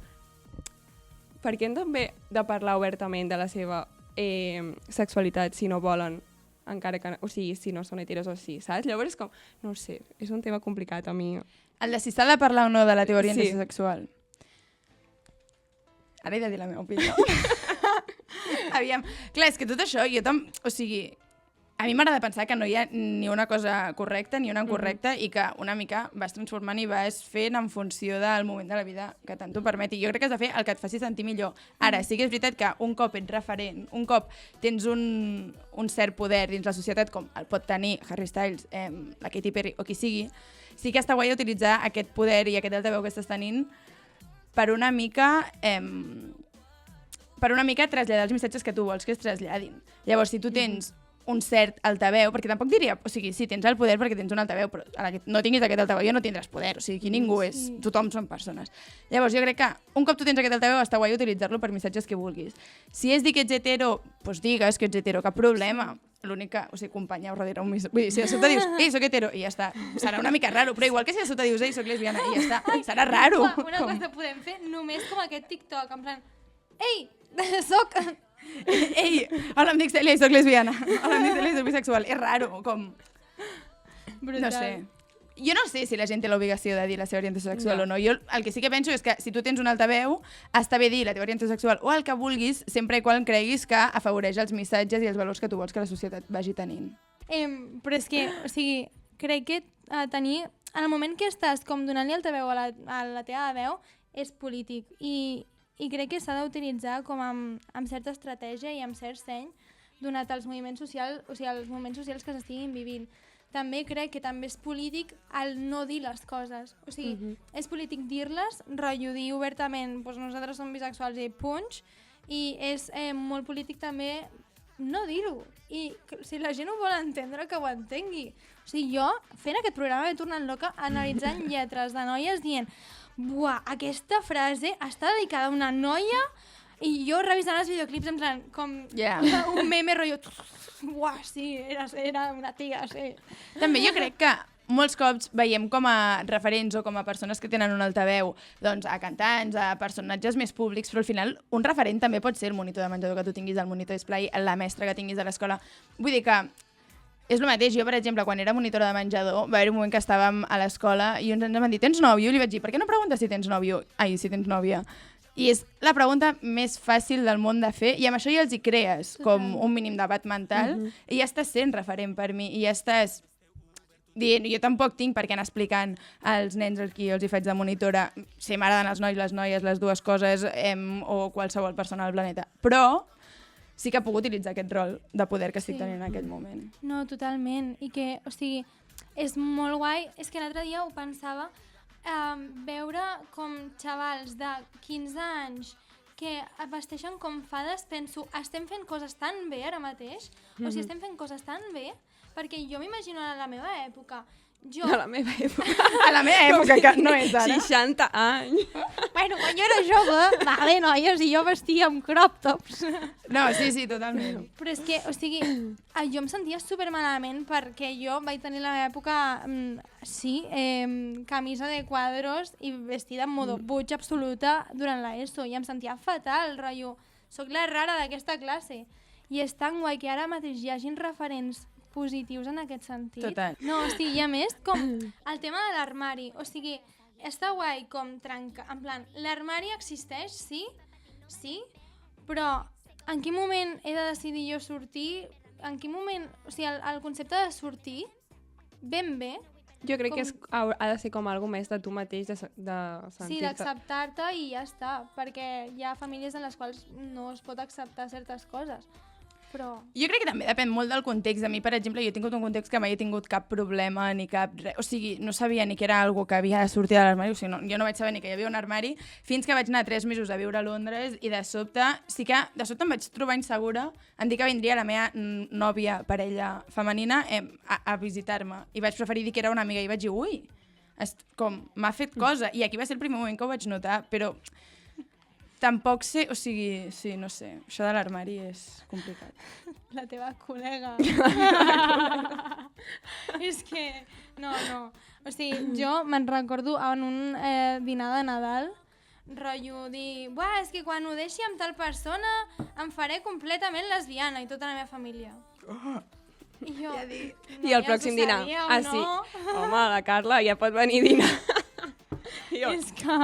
Per què hem també de parlar obertament de la seva sexualitat si no volen, encara que... O sigui, si no són heteros o sí, saps? Llavors és com... No ho sé, és un tema complicat a mi. El de si s'ha de parlar o no de la teva orientació Sí. sexual. Ara he de dir la meva opinió. Aviam, clar, és que tot això, o sigui, a mi m'agrada pensar que no hi ha ni una cosa correcta ni una incorrecta i que una mica vas transformant i vas fent en funció del moment de la vida que tant t'ho permeti. Jo crec que has de fer el que et faci sentir millor. Ara, sí que és veritat que un cop ets referent, un cop tens un cert poder dins la societat, com el pot tenir Harry Styles, la Katy Perry o qui sigui, sí que està guai utilitzar aquest poder i aquest altaveu que estàs tenint per una mica traslladar els missatges que tu vols que es traslladin. Llavors, si tu tens un cert altaveu, perquè tampoc diria, o sigui, sí, tens el poder perquè tens un altaveu, però a la que no tinguis aquest altaveu ja no tindràs poder, o sigui, aquí ningú és, tothom són persones. Llavors, jo crec que un cop tu tens aquest altaveu està guai utilitzar-lo per missatges que vulguis. Si és dir que ets hetero, doncs digues que ets hetero, cap problema. L'únic que, o sigui, acompanyeu darrere un missatge. Vull dir, si de sota dius, ei, soc hetero, i ja està. Serà una mica raro, però igual que si de sota dius, ei, soc lesbiana, i ja està. Serà raro. Una cosa podem fer només com aquest TikTok, en plan, ei, soc... Ei, hola, em dic Cèlia i soc lesbiana. Hola, em dic Cèlia i soc bisexual. És raro, com... Brutal. No sé. Jo no sé si la gent té l'obligació de dir la seva orientació sexual o no. Jo el que sí que penso és que si tu tens un altaveu, està bé dir la teva orientació sexual o el que vulguis, sempre i quan creguis que afavoreix els missatges i els valors que tu vols que la societat vagi tenint. Però és que, o sigui, crec que tenir... En el moment que estàs com donant-li altaveu a la teva veu, és polític. I crec que s'ha d'utilitzar com amb certa estratègia i amb cert seny donat als moviments socials, o sigui, als moments socials que s'estiguin vivint. També crec que també és polític el no dir les coses. O sigui, és polític dir-les, rotllo dir obertament, doncs nosaltres som bisexuals i punx, i és molt polític també no dir-ho. I si la gent ho vol entendre, que ho entengui. O sigui, jo, fent aquest programa, m'he tornat loca analitzant lletres de noies dient buah, aquesta frase està dedicada a una noia i jo revisant els videoclips en plan com un meme rotllo buah, sí, era una tia, sí. També jo crec que molts cops veiem com a referents o com a persones que tenen un altaveu doncs, a cantants, a personatges més públics, però al final un referent també pot ser el monitor de menjador que tu tinguis, el monitor display, la mestra que tinguis a l'escola. Vull dir que és el mateix. Jo, per exemple, quan era monitora de menjador, va haver un moment que estàvem a l'escola i uns ens van dir, tens nòvio? I li vaig dir, per què no preguntes si tens nòvio? Ai, si tens nòvia. I és la pregunta més fàcil del món de fer i amb això ja els hi crees com un mínim debat mental i ja estàs sent referent per mi i ja estàs dient, jo tampoc tinc per què anar explicant als nens als qui els hi faig de monitora si m'agraden els nois, les noies, les dues coses o qualsevol persona del planeta. Però sí que puc utilitzar aquest rol de poder que estic tenint en aquest moment. No, totalment. I que, o sigui, és molt guai. És que l'altre dia ho pensava, veure com xavals de 15 anys que vesteixen com fades, penso, estem fent coses tan bé ara mateix? O sigui, estem fent coses tan bé? Perquè jo m'imagino a la meva època. A la meva època. A la meva època, que no és ara. 60 anys. Bueno, quan jo era jove, vale, noies, i jo vestia amb crop tops. No, sí, totalment. Però és que, o sigui, jo em sentia supermalament perquè jo vaig tenir la meva època, camisa de quadros i vestida en modo butch absoluta durant l'ESO i em sentia fatal, rotllo. Soc la rara d'aquesta classe. I és tan guai que ara mateix hi hagin referents positius en aquest sentit. Total. No, o sigui, i a més, com el tema de l'armari, o sigui, està guai com trencar, en plan, l'armari existeix, sí, però en quin moment he de decidir jo sortir, en quin moment, o sigui, el concepte de sortir, ben bé. Jo crec que ha de ser com algo més de tu mateix, de sentir-te. Sí, d'acceptar-te i ja està, perquè hi ha famílies en les quals no es pot acceptar certes coses. però... Jo crec que també depèn molt del context. A mi, per exemple, jo he tingut un context que mai he tingut cap problema ni cap res. O sigui, no sabia ni que era algo que havia de sortir de l'armari. O sigui, jo no vaig saber ni que hi havia un armari fins que vaig anar 3 mesos a viure a Londres i de sobte em vaig trobar insegura en dir que vindria la meva nòvia, parella femenina a visitar-me. I vaig preferir dir que era una amiga i vaig dir, ui, com m'ha fet cosa. I aquí va ser el primer moment que ho vaig notar, però... Tampoc sé, o sigui, sí, no sé, això de l'armari és complicat. La teva col·lega. És que... No. O sigui, jo me'n recordo en un dinar de Nadal, rotllo dir, buah, és que quan ho deixi amb tal persona em faré completament lesbiana i tota la meva família. I jo... I el pròxim dinar. Ah, sí. Home, la Carla ja pot venir a dinar. És que...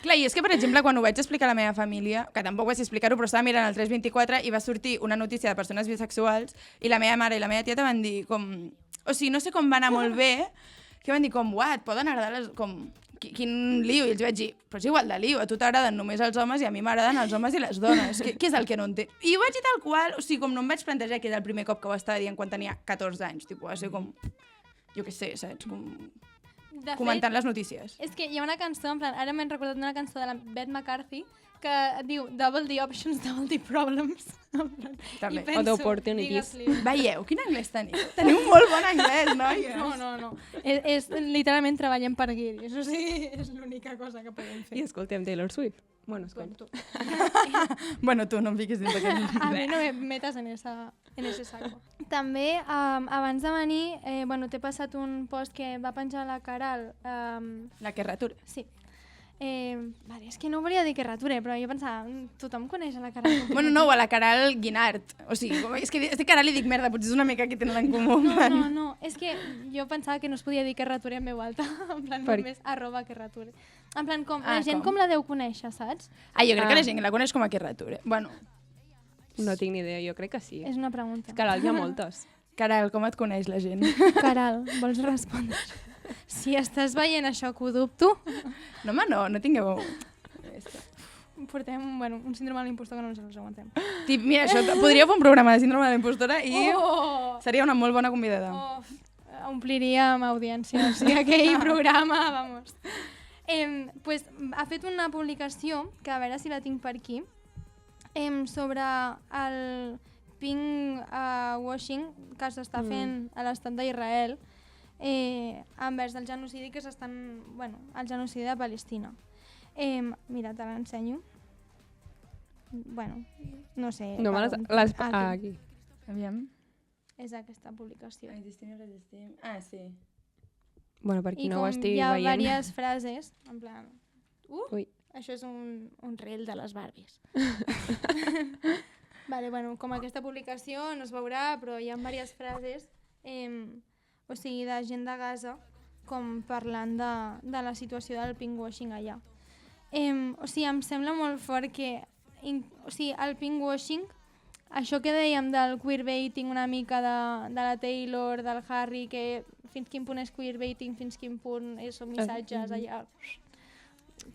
Clar, i és que, per exemple, quan ho vaig explicar a la meva família, que tampoc vaig explicar-ho, però estava mirant el 324 i va sortir una notícia de persones bisexuals i la meva mare i la meva tieta van dir com... O sigui, no sé com va anar molt bé, que van dir com, uah, et poden agradar les... com... Quin lío, i els vaig dir, però és igual de lío, a tu t'agraden només els homes i a mi m'agraden els homes i les dones. Què és el que no entenc? I ho vaig dir tal qual, o sigui, com no em vaig plantejar que era el primer cop que ho estava dient quan tenia 14 anys, tipus, va ser com... Jo què sé, saps? Com... De comentant fet, les notícies. És que hi ha una cançó, en plan, ara m'he recordat una cançó de la Beth McCarthy que diu Double the options, double the problems. També. I penso, O the opportunities. Veieu, quin anglès teniu? Teniu un molt bon anglès, noies. No. És literalment treballem per guiris, o sigui, és l'única cosa que podem fer. I escoltem Taylor Swift. Bueno, escolta. Bueno, tu no em fiquis dins d'aquest... A mi no me metes en ese saco. També, abans de venir, t'he passat un post que va penjar la Caral. La que ratura. Sí. Vale, és que no volia dir que rature, però jo pensava, tothom coneix a la Caral. Bueno, no, o a la Caral Guinart. O sigui, és que a Caral li dic merda, potser és una mica que tenen en comú. No, és que jo pensava que no es podia dir que rature en veu alta, en plan només @ que rature. En plan, la gent com la deu conèixer, saps? Jo crec que la gent la coneix com a que rature. Bueno, No tinc ni idea, jo crec que sí. És una pregunta. Caral, hi ha moltes. Caral, com et coneix la gent? Caral, vols respondre? Si estàs veient això que ho dubto, No, home, no tingueu... portem un síndrome de l'impostor que no ens els aguantem. Mira, això podria fer un programa de síndrome de la impostora i seria una molt bona convidada. Ompliríem audiència, o sigui, aquell programa, vamos. Pues, ha fet una publicació, que a veure si la tinc per aquí, sobre el pink washing que s'està fent a l'estat d'Israel envers el genocidi que s'estan... el genocidi de Palestina. Mira, te l'ensenyo. No sé... No me les... Aquí. Aviam. És aquesta publicació. Resistim. Ah, sí. Bueno, per qui I no ho com estigui hi ha veient... diverses frases, en plan... Ui. Això és un reel de les Barbies. Com aquesta publicació no es veurà, però hi ha diverses frases o sigui, de gent de Gaza com parlant de la situació del pinkwashing allà. O sigui, em sembla molt fort que el pinkwashing, això que dèiem del queerbaiting una mica de la Taylor, del Harry, que fins quin punt és queerbaiting, fins quin punt són missatges allà,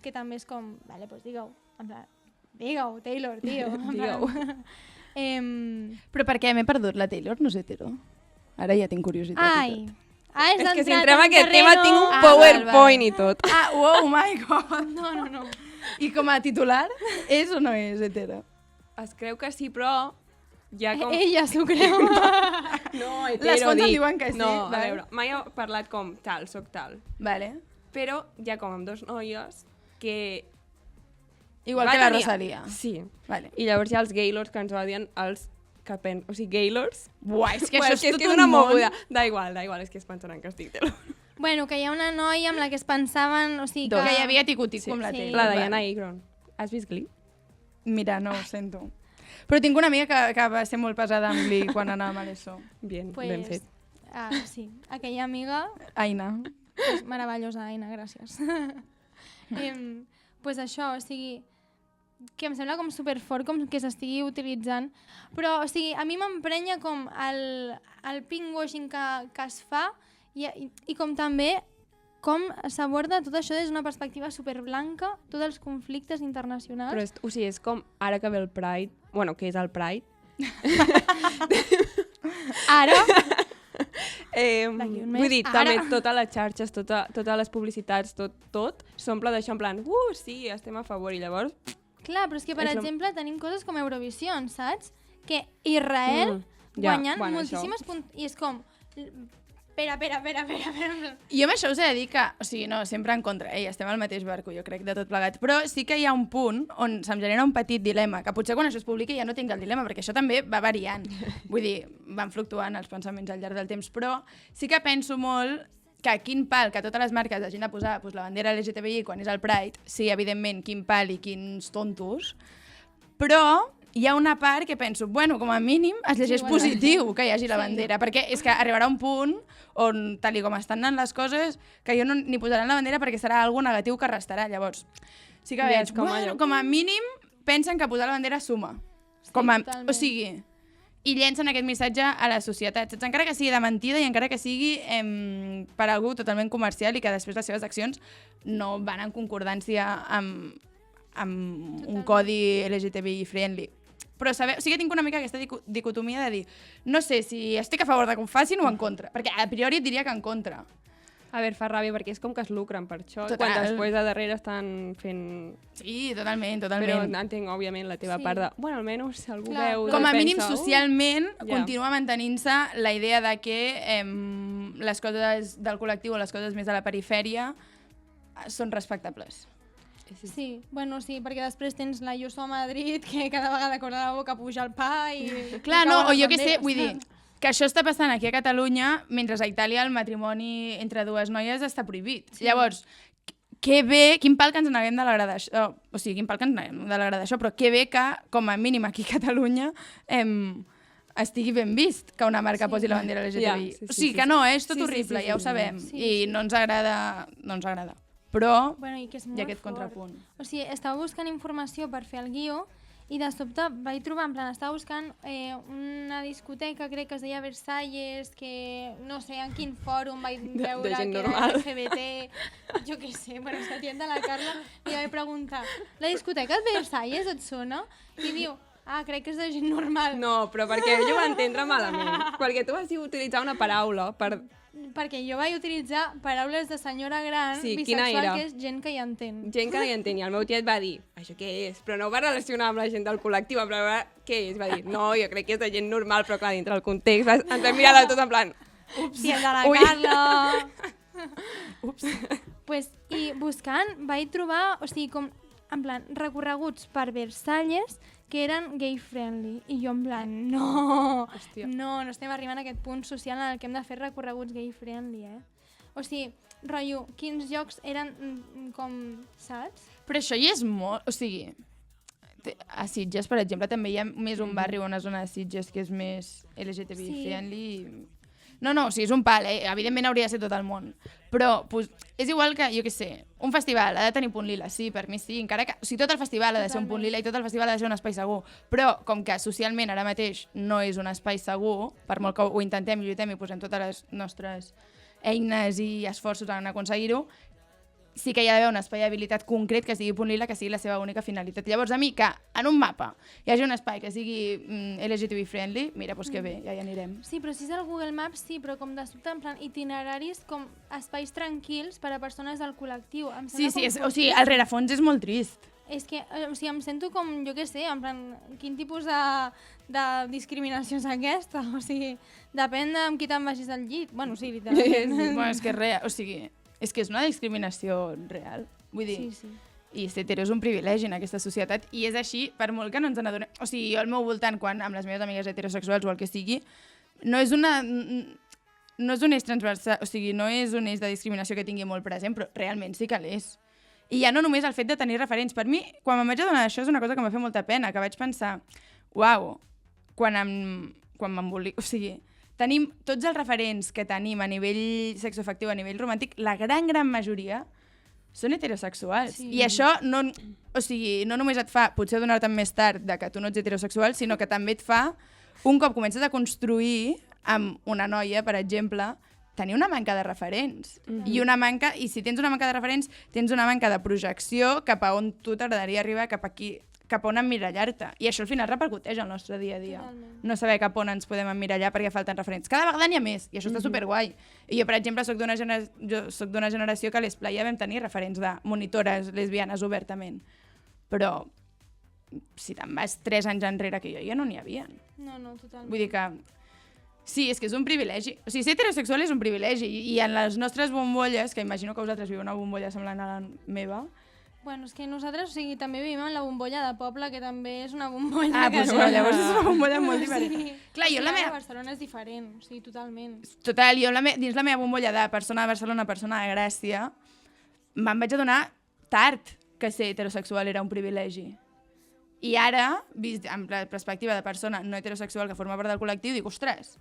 que també és com, vale, doncs digueu, en plan, digueu, Taylor, tio. Digueu. Però per què m'he perdut? La Taylor no és hetero? Ara ja tinc curiositat. Ai, És que si entrem en aquest tema tinc un PowerPoint i tot. Oh my god! No. I com a titular, és o no és hetero? Es creu que sí, però ja com... Ella s'ho creu. No, hetero, Les fonts em dic. diuen que sí, No, vale. a veure, mai he parlat com tal, soc tal. Vale. Però ja com amb dos noies que... Igual que la Rosalia. Sí. Vale. I llavors hi ha els gaylords que ens odien els que o sigui, gaylords. Buah, és que Bueno, això és tot que és un una món. moguda. Da igual, és que es pensaran que estic telo. Bueno, que hi ha una noia amb la que es pensaven, o sigui, Que hi havia tico-tico amb la Sí. Taylor. La Vale. Diana Agron. Has vist Glee? Mira, no ho sento. Però tinc una amiga que va ser molt pesada amb Glee quan anàvem a l'ESO. Ben pues, fet. Sí, aquella amiga, Aina. pues, meravellosa, Aina, gràcies. Pues això, o sigui, que em sembla com superfort com que s'estigui utilitzant, però o sigui, a mi m'emprenya com el pinkwashing que es fa i com també com s'aborda tot això des d'una perspectiva superblanca, tots els conflictes internacionals. Però és com ara que ve el Pride, bueno, que és el Pride, Ara, Vull dir, també totes les xarxes, totes les publicitats, tot s'omple d'això en plan, sí, estem a favor, i llavors... clar, però és que, per exemple, tenim coses com Eurovision, saps? Que Israel guanyant moltíssimes punts... I és com... Espera. Jo amb això us he de dir que, o sigui, no, sempre en contra, estem al mateix barco, jo crec, de tot plegat, però sí que hi ha un punt on se'm genera un petit dilema, que potser quan això es publiqui ja no tinc el dilema, perquè això també va variant. Vull dir, van fluctuant els pensaments al llarg del temps, però sí que penso molt que quin pal que totes les marques hagin de posar la bandera LGTBI quan és el Pride, sí, evidentment, quin pal i quins tontos, però hi ha una part que penso, bueno, com a mínim es llegeix positiu que hi hagi la bandera, perquè és que arribarà un punt on, tal com estan anant les coses, que jo no ni posaran la bandera perquè serà algo negatiu que restarà. Llavors, sí que veig, com a mínim pensen que posar la bandera suma. O sigui, i llencen aquest missatge a la societat, saps? Encara que sigui de mentida i encara que sigui per algú totalment comercial i que després les seves accions no van en concordància amb un codi LGTBI friendly. Però sí que tinc una mica aquesta dicotomia de dir no sé si estic a favor de que ho facin o en contra, perquè a priori et diria que en contra. A veure, fa ràbia perquè és com que es lucren per això, Total. quan després de darrere estan fent... Sí, totalment. Però entenc, òbviament, la teva part de... Bueno, almenys si algú veu... Com a mínim, socialment, continua mantenint-se la idea de que les coses del col·lectiu o les coses més de la perifèria són respectables. Sí, bueno, sí, perquè després tens la Jo Som a Madrid, que cada vegada que obre la boca puja el pa i... Clar, no, o jo què sé, vull dir, que això està passant aquí a Catalunya, mentre a Itàlia el matrimoni entre dues noies està prohibit. Sí. Llavors, que bé, quin pal que ens n'haguem d'alegrar d'això, o sigui, quin pal que ens n'haguem d'alegrar d'això, però que bé que, com a mínim aquí a Catalunya, estigui ben vist que una marca posi la bandera LGTBI. O sigui, que no, és tot horrible, ja ho sabem, i no ens agrada, però bueno, i que és hi ha aquest contrapunt. O sigui, estava buscant informació per fer el guió i de sobte vaig trobar, en plan, estava buscant una discoteca, crec que es deia Versalles, que no sé en quin fòrum vaig veure que era LGBT, jo què sé, bueno, és que tienda la Carla i vaig preguntar, la discoteca Versalles et sona? I diu, crec que és de gent normal. No, però perquè jo ho vaig entendre malament, perquè tu vas utilitzar una paraula perquè jo vaig utilitzar paraules de senyora gran, bisexual, que és gent que hi entén. Gent que no hi entén, i el meu tiet va dir, això què és? Però no ho va relacionar amb la gent del col·lectiu, en plan, què és? Va dir, no, jo crec que és de gent normal, però clar, dintre del context, ens vam mirar de tot en plan, ups, sí, de la Carla. Ups. Pues, i buscant vaig trobar, o sigui, com, en plan, recorreguts per Versalles que eren gay-friendly. I jo en plan, no estem arribant a aquest punt social en el que hem de fer recorreguts gay-friendly, O sigui, rotllo, quins llocs eren com, saps? Però això hi és molt... O sigui, a Sitges, per exemple, també hi ha més un barri o una zona de Sitges que és més LGTBI-friendly. No, o sigui, és un pal, evidentment hauria de ser tot el món. Però pues, és igual que, jo què sé, un festival ha de tenir punt lila, sí, per mi sí, encara que... O sigui, tot el festival ha de ser un punt lila i tot el festival ha de ser un espai segur. Però, com que socialment ara mateix no és un espai segur, per molt que ho intentem i lluitem i posem totes les nostres eines i esforços en aconseguir-ho, sí que hi ha d'haver un espai d'habilitat concret que sigui punt lila, que sigui la seva única finalitat. Llavors, a mi, que en un mapa hi hagi un espai que sigui LGTBI friendly, mira, doncs que bé, ja hi anirem. Sí, però si és el Google Maps, sí, però com de sobte, en plan, itineraris com espais tranquils per a persones del col·lectiu. Sí, o sigui, el rerefons és molt trist. És que, o sigui, em sento com, jo què sé, en plan, quin tipus de discriminació és aquesta? O sigui, depèn de amb qui te'n vagis al llit. Bueno, sí, literalment. Bueno, és que res, o sigui... És que és una discriminació real, vull dir, i ser hetero és un privilegi en aquesta societat i és així, per molt que no ens n'adonem. O sigui, jo al meu voltant, quan amb les meves amigues heterosexuals o el que sigui, no és un eix transversal, o sigui, no és un eix de discriminació que tingui molt present, però realment sí que l'és. I ja no només el fet de tenir referents. Per mi, quan me'n vaig adonar d'això, és una cosa que em va fer molta pena, que vaig pensar, uau, quan m'embolico, o sigui... Tenim tots els referents que tenim a nivell sexoafectiu, a nivell romàntic, la gran majoria són heterosexuals. Sí. I això no només et fa potser adonar-te més tard de que tu no ets heterosexual, sinó que també et fa, un cop comences a construir amb una noia, per exemple, tenir una manca de referents. I si tens una manca de referents, tens una manca de projecció cap a on tu t'agradaria arribar, cap a qui cap on emmirallar-te. I això al final repercuteix al nostre dia a dia. Totalment. No saber cap on ens podem emmirallar perquè falten referents. Cada vegada n'hi ha més, i això està superguai. I jo, per exemple, soc d'una generació que a l'Esplai ja vam tenir referents de monitores lesbianes obertament. Però si te'n vas 3 anys enrere que jo, ja no n'hi havia. No, totalment. Vull dir que sí, és que és un privilegi. O sigui, ser heterosexual és un privilegi. I en les nostres bombolles, que imagino que vosaltres viu una bombolla semblant a la meva... Bueno, és que nosaltres, o sigui, també vivim en la bombolla de poble, que també és una bombolla... Ah, doncs no, llavors és una bombolla molt diferent. Sí. Clar, jo la meva... Barcelona és diferent, o sigui, totalment. Total, jo dins la meva bombolla de persona de Barcelona, persona de Gràcia, me'n vaig adonar tard que ser heterosexual era un privilegi. I ara, vist amb la perspectiva de persona no heterosexual que forma part del col·lectiu, dic, ostres,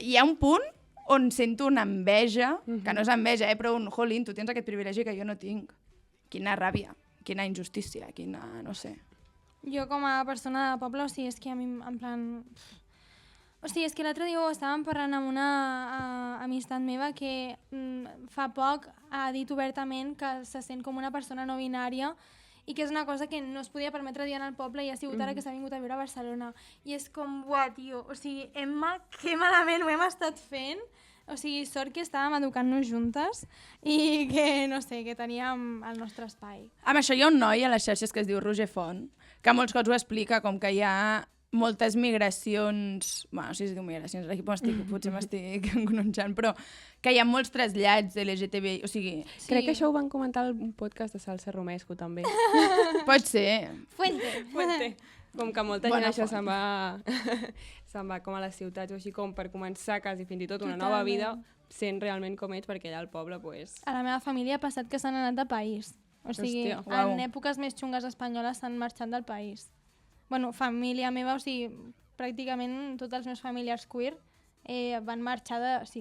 hi ha un punt on sento una enveja, que no és enveja, però un, jolín, tu tens aquest privilegi que jo no tinc. Quina ràbia, quina injustícia, quina... no sé. Jo com a persona de poble, o sigui, és que a mi, en plan... O sigui, és que l'altre dia ho estàvem parlant amb una amistat meva que fa poc ha dit obertament que se sent com una persona no binària i que és una cosa que no es podia permetre dir en el poble i ha sigut ara que s'ha vingut a viure a Barcelona. I és com, uah, tio, o sigui, Emma, que malament ho hem estat fent. O sigui, sort que estàvem educant-nos juntes i que, no sé, que teníem el nostre espai. Amb això hi ha un noi a les xarxes que es diu Roger Font, que molts cops ho explica com que hi ha moltes migracions... Bueno, no sé si es diu migracions, aquí potser m'estic engononxant, però que hi ha molts trasllats LGTBI, o sigui... Sí. Crec que això ho van comentar al podcast de Salsa Romesco, també. Pot ser. Fuente. Com que molta Bona gent això font. se'n va com a les ciutats o així com per començar quasi fins i tot una nova vida sent realment com ets, perquè allà al poble, pues... A la meva família ha passat que s'han anat de país. O sigui, Hòstia, uau. en èpoques més xungues espanyoles s'han marxat del país. Bueno, família meva, o sigui, pràcticament tots els meus familiars queer van marxar de... Sí.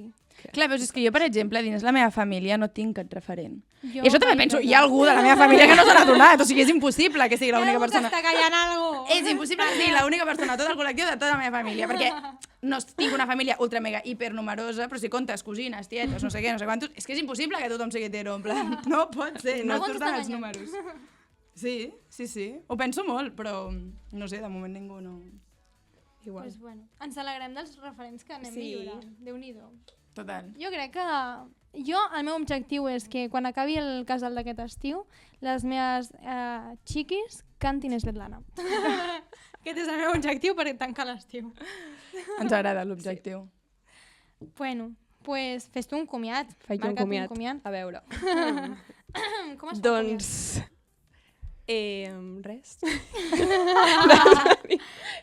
Clar, veus, és que jo, per exemple, dins la meva família no tinc cap referent. Jo I això també penso, hi ha algú de la meva família que no s'ha adonat, o sigui, és impossible que sigui l'única persona. Està callant algo! És impossible que sigui l'única persona de tot el col·lectiu de tota la meva família, perquè no tinc una família ultra mega hipernumerosa, però si comptes cosines, tietes, no sé què, no sé quantos, és que és impossible que tothom sigui hetero, en plan, no pot ser, no Algú ens surten està els enganyant. números. Sí, ho penso molt, però no sé, de moment ningú no... Igual. Pues bueno, ens alegrem dels referents que anem Sí. millorant. Déu-n'hi-do. Total. Jo crec que... el meu objectiu és que quan acabi el casal d'aquest estiu, les meves xiquis cantin Svetlana. Aquest és el meu objectiu per tancar l'estiu. Ens agrada l'objectiu. Bueno, pues fes tu un comiat. Faig un Marca't comiat. A veure. Com es fa Doncs... res.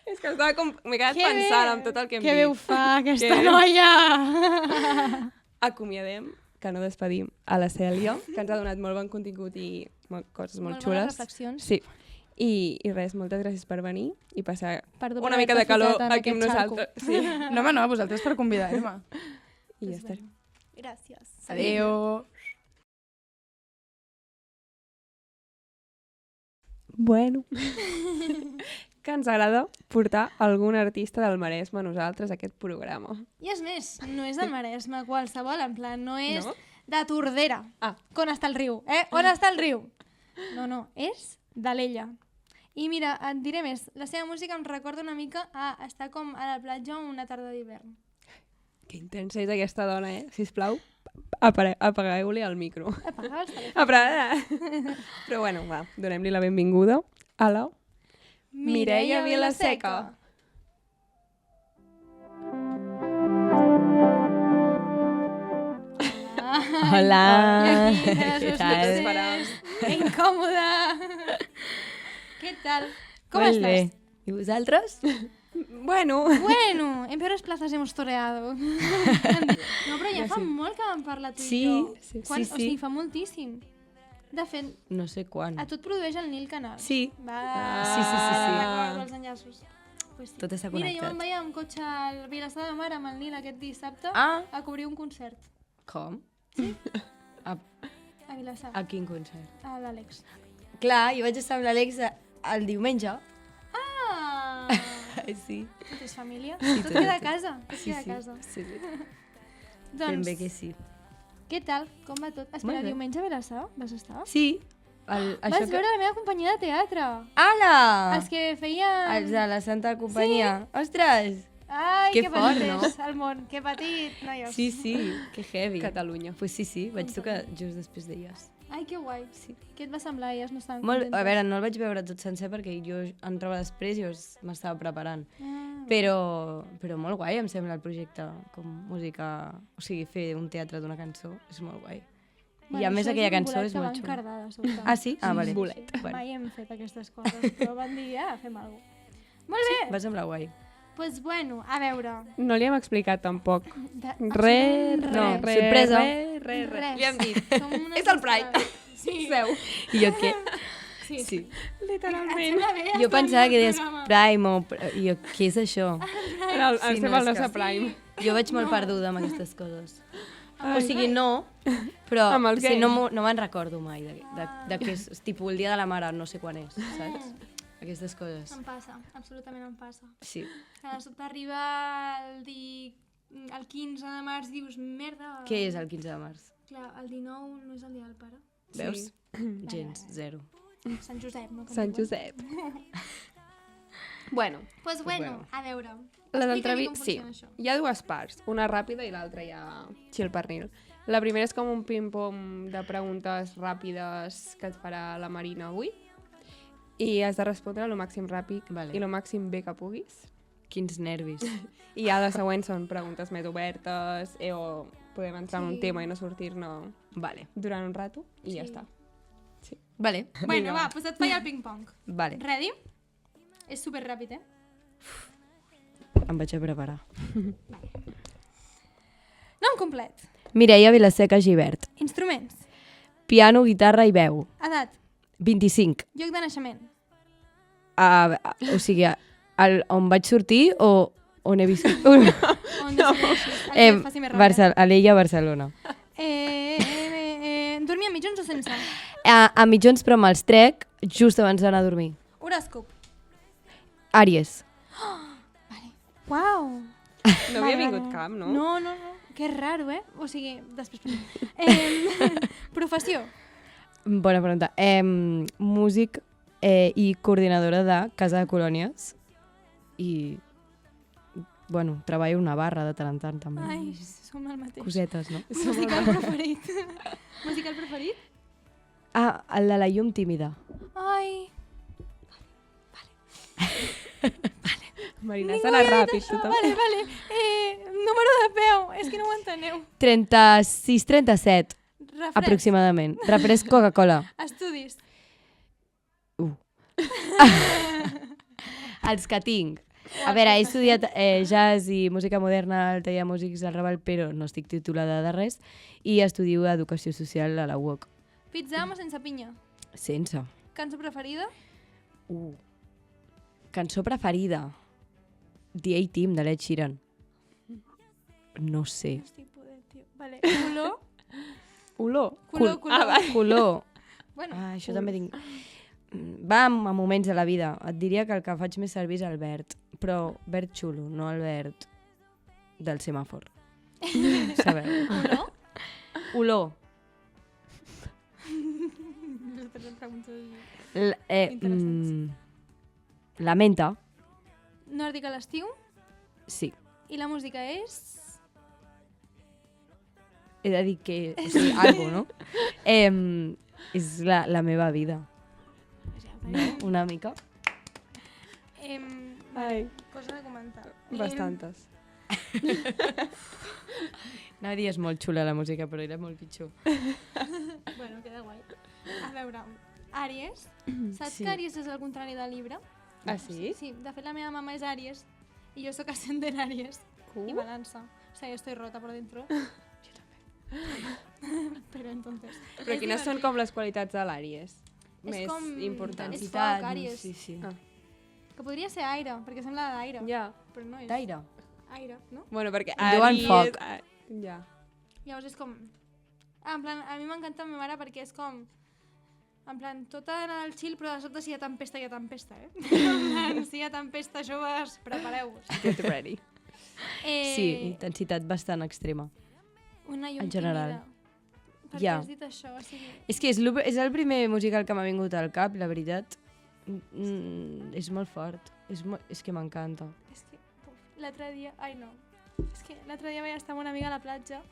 És que estava com... M'he quedat Que pensant bé! en tot el que hem Que dit. bé ho fa aquesta Que bé. noia! Acomiadem, que no despedim, a la Cèlia, que ens ha donat molt bon contingut i coses molt Molt bones xules. reflexions. Sí. I res, moltes gràcies per venir i passar Perdó per una mica de haver-te calor ficat en aquí amb aquest xarco. nosaltres. Sí. No, home, no, a vosaltres per convidar-me. I ja està. Gràcies. Adéu. Bueno, que ens agrada portar algun artista del Maresme a nosaltres a aquest programa. I és més, no és del Maresme qualsevol, en plan, no és No? de Tordera. Ah. On està el riu? On està el riu? No, és d'Alella. I mira, et diré més, la seva música em recorda una mica a estar com a la platja una tarda d'hivern. Que intensa és aquesta dona, Sisplau, apagueu-li el micro. Apaga els telèfons. Però bueno, va, donem-li la benvinguda a la Mireia Vilaseca. Hola, I aquí, què les tal? vostres, incòmoda. Què tal? Com Molt estàs? bé. I vosaltres? Bueno, Bueno, en peores plazas hemos toreado. No, però ja fa molt que vam parlar tu Sí, i jo. sí, O sí. sigui, fa moltíssim. De fet, No sé quan. a tu et produeix el Nil Canal. Sí. Va, Sí. recordo els enllaços. Pues sí. Tot està Mira, jo connectat. me'n vaig amb cotxe al Vilassar de Mar amb el Nil aquest dissabte Ah. a cobrir un concert Com? a Vilassar, A quin concert? a l'Àlex. Clar, jo vaig estar amb l'Àlex el diumenge. Ah! Sí. Tot és família? Sí, Tot tot, queda a tot. casa. Tot Sí, queda a sí. casa. Sí, sí. Ben Doncs, bé que sí. què tal? Com va tot? Espera, Molt bé. diumenge a Vilassar vas estar? Sí, Vas veure la meva companyia de teatre. Ala! Els que feien... Els de la Santa Companyia. Ostres! Ai, Que que fort, petit no? és el món. Que petit, noies. Sí, que heavy. Catalunya. Pues sí, vaig tocar just després d'elles. Ai, que guai. Sí. Què et va semblar? Elles no estaven Molt, contentes. a veure, no el vaig veure tot sencer perquè jo entrava després i m'estava preparant. Ah, Però molt guai em sembla el projecte, com música, o sigui, fer un teatre d'una cançó, és molt guai. I a més aquella cançó és molt xula. Cardar, de sobte. Ah, sí? Ah, vale. bolet. Bueno, Mai hem fet aquestes coses, però van dir, fem alguna cosa. Molt bé, va semblar guai. doncs bueno, a veure. No li hem explicat tampoc. De, No, sorpresa. Res. Li hem dit. Som unes És el Pride. descarades. Sí. Seu. I jo què? Sí. Literalment. Jo pensava que deies Prime o... I jo, què és això? Estem no, al és nostre que- Prime. Jo vaig molt perduda amb aquestes coses. O sigui, no, però Amb el o sigui, què? no me'n recordo mai de que és tipus el dia de la mare, no sé quan és, saps? Aquestes coses. Em passa, absolutament em passa. Sí. Que de sobte arriba el 15 de març i dius, merda... Què és el 15 de març? Clar, el 19 no és el dia del pare. Veus? Gens, zero. Sant Josep, no? Com Sant diuen. Josep. Bueno, Pues bueno, a veure. les Explica-li entrevistes... com Sí, funciona això. hi ha dues parts, una ràpida i l'altra ja chill pernil. La primera és com un ping-pong de preguntes ràpides que et farà la Marina avui i has de respondre el màxim ràpid Vale. i el màxim bé que puguis. Quins nervis. I ja les següents són preguntes més obertes o podem entrar en un tema i no sortir-ne Vale. durant un rato i ja Sí. està. Vale. Bueno, va, doncs et faig el ping-pong. Vale. Ready? És super ràpid, Em vaig a preparar. Nom complet. Mireia Vilaseca Gibert. Instruments. Piano, guitarra i veu. Edat. 25. Lloc de naixement. O sigui, on vaig sortir o on he viscut? On decideixis. El que et faci més ràpid. A l'Ella, Barcelona. Dormir a mitjons o sense? A mitjons, però me'ls trec just abans d'anar a dormir. Horòscop. Àries. Uau. No havia vingut cap, no? No. Que raro, O sigui, després... Professió. Bona pregunta. Músic i coordinadora de Casa de Colònies. I, bueno, treballo una barra de tant en tant, també. Ai, som el mateix. Cosetes, no? Musical preferit. Musical preferit? Ah, el de la llum tímida. Ai, Marina, s'ha anat ràpid. Tothom. vale. Número de peu, és que no ho enteneu. 36-37, Refresc. aproximadament. Refresc Coca-Cola. Estudis. Els que tinc. A veure, he estudiat jazz i música moderna al taller de músics del Raval, però no estic titulada de res, i estudio educació social a la UOC. Pizza amb o sense pinya? Sense. Cançó preferida? Cançó preferida. The A-Team, de Ed Sheeran. No sé. No estic podent, tio. Vale, color? Olor. Color. Ah, va. Color. Bueno, Això també tinc... Va a moments de la vida. Et diria que el que faig més servir és el verd. Però verd xulo, no el verd del semàfor. Sabeu? color? Olor. La menta. Nòrdic a l'estiu? Sí. I la música és? He de dir que... O sigui, algo, no? És la meva vida. No? Una mica. Ai, Cosa de comentar. bastantes. Anava a dir és molt xula la música, però era molt pitjor. Bueno, queda guai. A veure, Àries. Saps Sí. que Àries és el contrari del llibre? Ah, sí? Sí, de fet la meva mama és Àries i jo sóc ascendent Àries i balança. O sigui, estoy rota por dentro. Jo també. Però entonces... Però quines són com les qualitats de l'Àries? És Més com- importants. És foc, Àries. Sí, sí. Ah. Que podria ser aire, perquè sembla d'aire. Ja. Però no és. D'aire. Aire, no? Bueno, perquè Em diuen Àries... foc. Ja. Llavors és com... en plan, a mi m'encanta la meva mare perquè és com... En plan, tot en el chill, però de sobte si hi ha tempesta, hi ha tempesta, En plan, si hi ha tempesta, joves, prepareu-vos. Get ready. Sí, intensitat bastant extrema. Una llum en general. tímida. perquè Ja. has dit això. O sigui, És que és el primer musical que m'ha vingut al cap, la veritat. És molt fort. És que m'encanta. és que l'altre dia... Ai, no. És que l'altre dia vaig estar amb una amiga a la platja.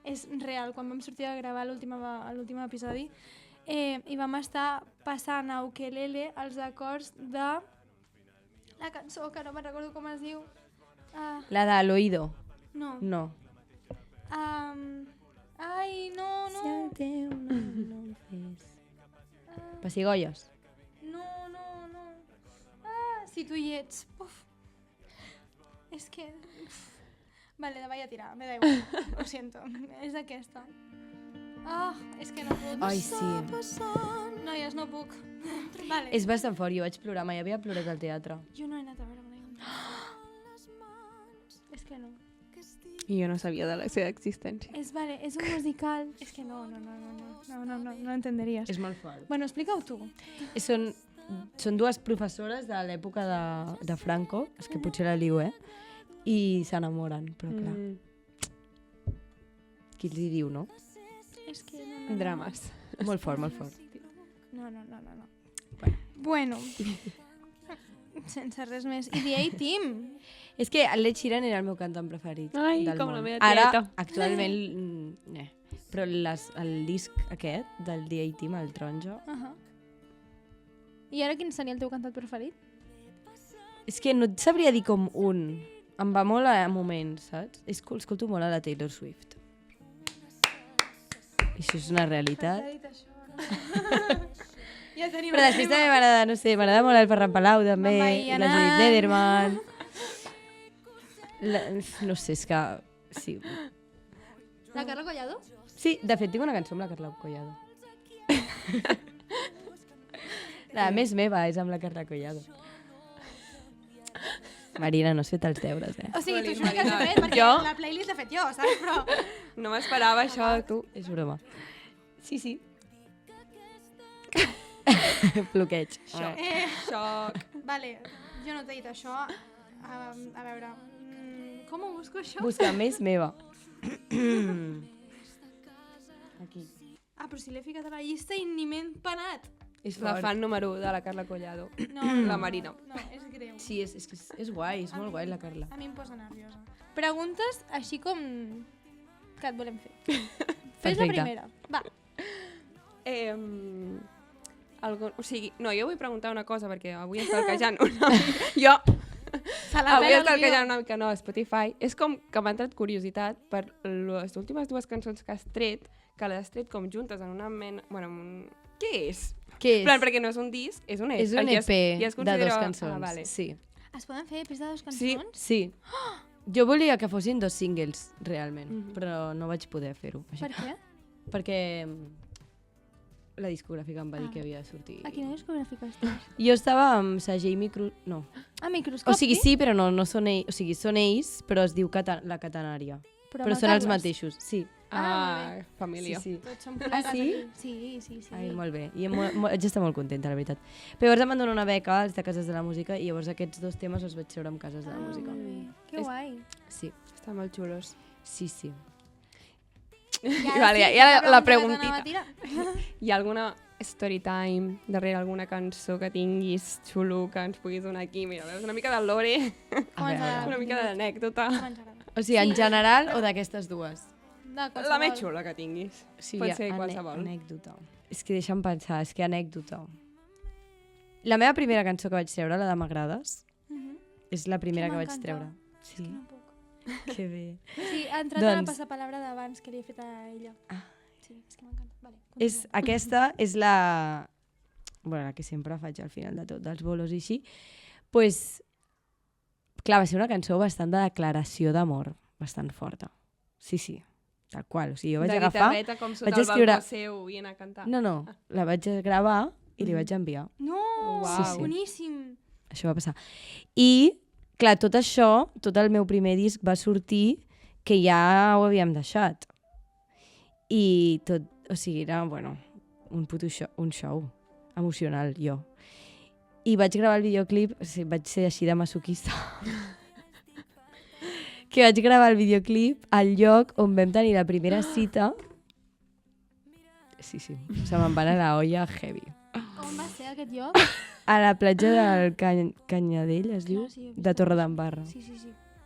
És real, quan vam sortir a gravar l'últim episodi, i vam estar passant a ukelele els acords de la cançó, que no me'n recordo com es diu. La de l'oído. No. No. Ai, no. Pessigolles. No. Si tu hi ets. Uf. És que... Vale, la vaig a tirar, me da igual. Ho siento. És aquesta. És que no puc. Ai, sí. Noies, no puc. Vale. És bastant fort, jo vaig plorar, mai havia plorat al teatre. Jo no he anat a veure mai. És que no. I jo no sabia de la seva existència. És un musical. És que no entenderies. És molt fort. Bueno, explica-ho tu. Són dues professores de l'època de Franco, és que potser la liu, i s'enamoren, però clar. Qui els hi diu, no? És que Drames. Molt fort, molt fort. No. Bueno. Sense res més. I The A-Team. És que el Ed Sheeran era el meu cantant preferit Ai, del com món. la meva Ara, tieta. actualment, però el disc aquest del The A-Team, el taronja, I ara quin seria el teu cantat preferit? és que no et sabria dir com un. Em va molt a moments, saps? Escolto molt a la Taylor Swift. I això és una realitat. Ja tenim... Però després també m'agrada, no sé, m'agrada molt el Ferran Palau, també, Mamma la Judith Nederman. No sé, és que... Sí. La Carla Collado? Sí, de fet, tinc una cançó amb la Carla Collado. La més meva és amb la Carla Collado. Marina, no has fet els deures, O sigui, tu Jolín, sí que has Marina, fet, perquè jo- la playlist l'he fet jo, saps? Però... No m'esperava això de tu. És broma. Sí. Bloqueig. Xoc. Vale, jo no t'he dit això. A veure... Com ho busco, això? Busca més meva. Aquí. Però si l'he ficat a la llista i ni m'he empanat. És La fort. fan número 1 de la Carla Collado. No, La Marina. No, és greu. Sí, és guai, és molt guai la Carla. A mi em posa nerviosa. Preguntes així com... que et volem fer. Fes la Perfecte. primera. Va. O sigui, no, jo vull preguntar una cosa, perquè avui està calcant una mica. Jo Se la avui pela està el guió. calcant una mica, no, a Spotify. És com que m'ha entrat curiositat per les últimes dues cançons que has tret, que les has tret com juntes en una mena... Bueno, què és? Què és? Plan, perquè no és un disc, és un EP. És un EP de dos cançons. Ah, vale. Sí. Es poden fer EPs de dos Sí. cançons? Sí. Jo volia que fossin 2 singles, realment, Mhm. però no vaig poder fer-ho. Per què? Perquè la discogràfica em va dir que havia de sortir. A quina discogràfica estàs? Jo estava amb Sagell Micro... No. A Microscopi? O sigui, sí, però no són ells. O sigui, són ells, però es diu la Catenària. Però amb el són els Carles. mateixos, sí. Ah, família. Sí. Tots som col·legues sí? aquí. Sí. Ai, molt bé. I vaig estar molt contenta, la veritat. Però llavors em van donar una beca als de Cases de la Música i llavors aquests 2 temes els vaig treure amb Cases de la Música. Molt bé. Que guai. Sí, Estan molt xulos. sí. I Vale, sí, i ara la pregunta que preguntita. t'anava a tirar. Hi ha alguna story time darrere alguna cançó que tinguis xulo que ens puguis donar aquí? Mira, veus una mica de lore, Com ens agrada? una mica d'anècdota. Com ens agrada? O sigui, en general o d'aquestes dues? De La qualsevol. més xula que tinguis. Sí, Pot ser qualsevol. Anècdota. És que deixa'm pensar, és que anècdota. La meva primera cançó que vaig treure, la de M'agrades, Mhm. és la primera que vaig m'encanta. treure. És Sí, que no puc. que bé. Sí, ha entrat a la Doncs- passapalabra d'abans que li he fet a ella. Ah. Sí, és que m'encanta. Vale, Aquesta és la que sempre faig al final de tot, dels bolos i així. Pues, clar, va ser una cançó bastant de declaració d'amor, bastant forta. Sí, tal qual. O sigui, jo vaig de agafar... guitarreta com sota vaig el escriure- balcó seu i anar a cantar. No, la vaig gravar i li vaig enviar. No, Uau. Sí. boníssim. Això va passar. I, clar, tot això, tot el meu primer disc va sortir que ja ho havíem deixat. I tot, o sigui, era, bueno, un show emocional, jo. I vaig gravar el videoclip, o sigui, vaig ser així de masoquista, que vaig gravar el videoclip al lloc on vam tenir la primera cita Sí. Se me'n va anar a la olla heavy. On va ser aquest lloc? A la platja del Canyadell, es diu? Clar, sí, he vist De Torredembarra. Sí.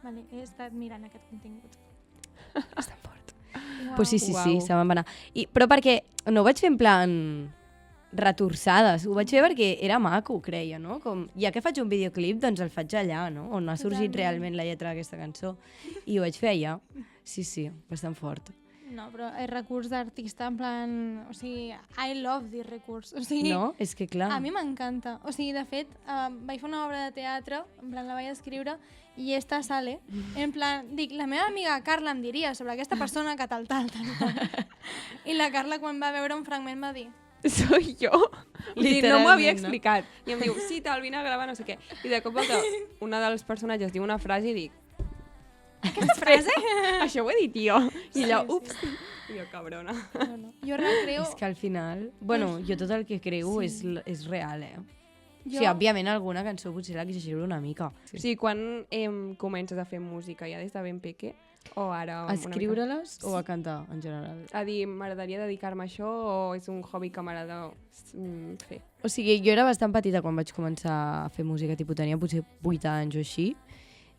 Vale, he estat mirant aquest contingut. Estan fort. Uau. Pues sí, se Uau. me'n va anar. Però perquè no ho vaig fer en plan retorçades, ho vaig fer perquè era maco, creia, no? Com, ja que faig un videoclip, doncs el faig allà, no? On ha sorgit Totalment. realment la lletra d'aquesta cançó. I ho vaig fer allà. Sí, bastant fort. No, però el recurs d'artista, en plan... O sigui, I love this recurs. O sigui, No? És que clar... a mi m'encanta. O sigui, de fet, vaig fer una obra de teatre, en plan, la vaig escriure, i esta sale, en plan, dic, la meva amiga Carla em diria sobre aquesta persona que tal. I la Carla, quan va veure un fragment, va dir... Soy jo. O sigui, no m'ho havia explicat. I em diu, sí, tal, vine a gravar, no sé què. I de cop volta, una dels personatges diu una frase i dic, Aquesta frase? això ho he dit jo. I allò, ups. I jo, cabrona. No. Jo recreo... És que al final... Bueno, jo tot el que creu és real, eh? Jo... Sí, òbviament alguna cançó potser l'exagero una mica. O sigui, quan comences a fer música? Ja des de ben peque? O ara? A escriure-les o a cantar, en general? A dir, m'agradaria dedicar-me a això o és un hobby que m'agrada fer? O sigui, jo era bastant petita quan vaig començar a fer música, tipus tenia potser 8 anys o així.